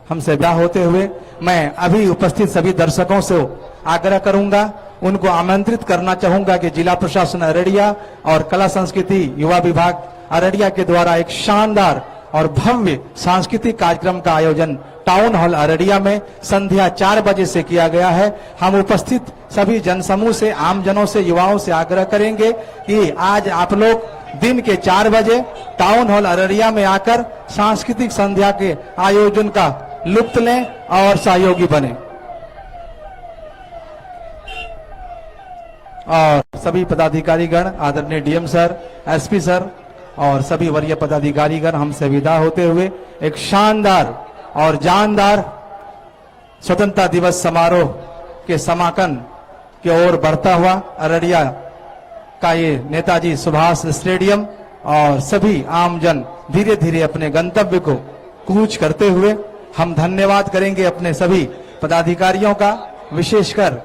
हमसे विदा होते हुए मैं अभी उपस्थित सभी दर्शकों से आग्रह करूंगा, उनको आमंत्रित करना चाहूंगा कि जिला प्रशासन अररिया और कला संस्कृति युवा विभाग अररिया के द्वारा एक शानदार और भव्य सांस्कृतिक कार्यक्रम का आयोजन टाउन हॉल अररिया में संध्या 4 बजे से किया गया है। हम उपस्थित सभी जनसमूह से, आमजनों से, युवाओं से आग्रह करेंगे कि आज आप लोग दिन के 4 बजे टाउन हॉल अररिया में आकर सांस्कृतिक संध्या के आयोजन का लुत्फ लें और सहयोगी बने। और सभी पदाधिकारीगण, आदरणीय डीएम सर, एसपी सर और सभी वरीय पदाधिकारीगण हमसे विदा होते हुए एक शानदार और जानदार स्वतंत्रता दिवस समारोह के समापन की ओर बढ़ता हुआ अररिया का ये नेताजी सुभाष स्टेडियम और सभी आमजन धीरे धीरे अपने गंतव्य को कूच करते हुए हम धन्यवाद करेंगे अपने सभी पदाधिकारियों का, विशेषकर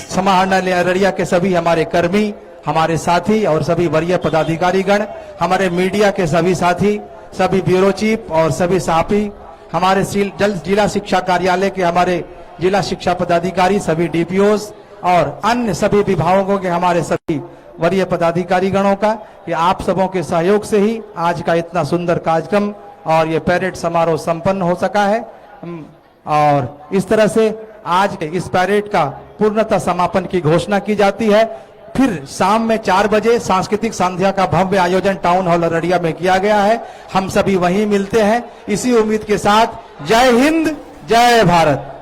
समाहरणालय अररिया के सभी हमारे कर्मी हमारे साथी और सभी वरीय पदाधिकारीगण, हमारे मीडिया के सभी साथी, सभी ब्यूरो चीफ और सभी सहाफी, हमारे जिला शिक्षा कार्यालय के हमारे जिला शिक्षा पदाधिकारी, सभी डीपीओस और अन्य सभी विभागों के हमारे सभी वरीय पदाधिकारी गणों का, कि आप सबों के सहयोग से ही आज का इतना सुंदर कार्यक्रम और ये पैरेड समारोह संपन्न हो सका है। और इस तरह से आज के इस पैरेड का पूर्णतः समापन की घोषणा की जाती है। फिर शाम में 4 बजे सांस्कृतिक संध्या का भव्य आयोजन टाउन हॉल अररिया में किया गया है। हम सभी वहीं मिलते हैं इसी उम्मीद के साथ। जय हिंद, जय भारत।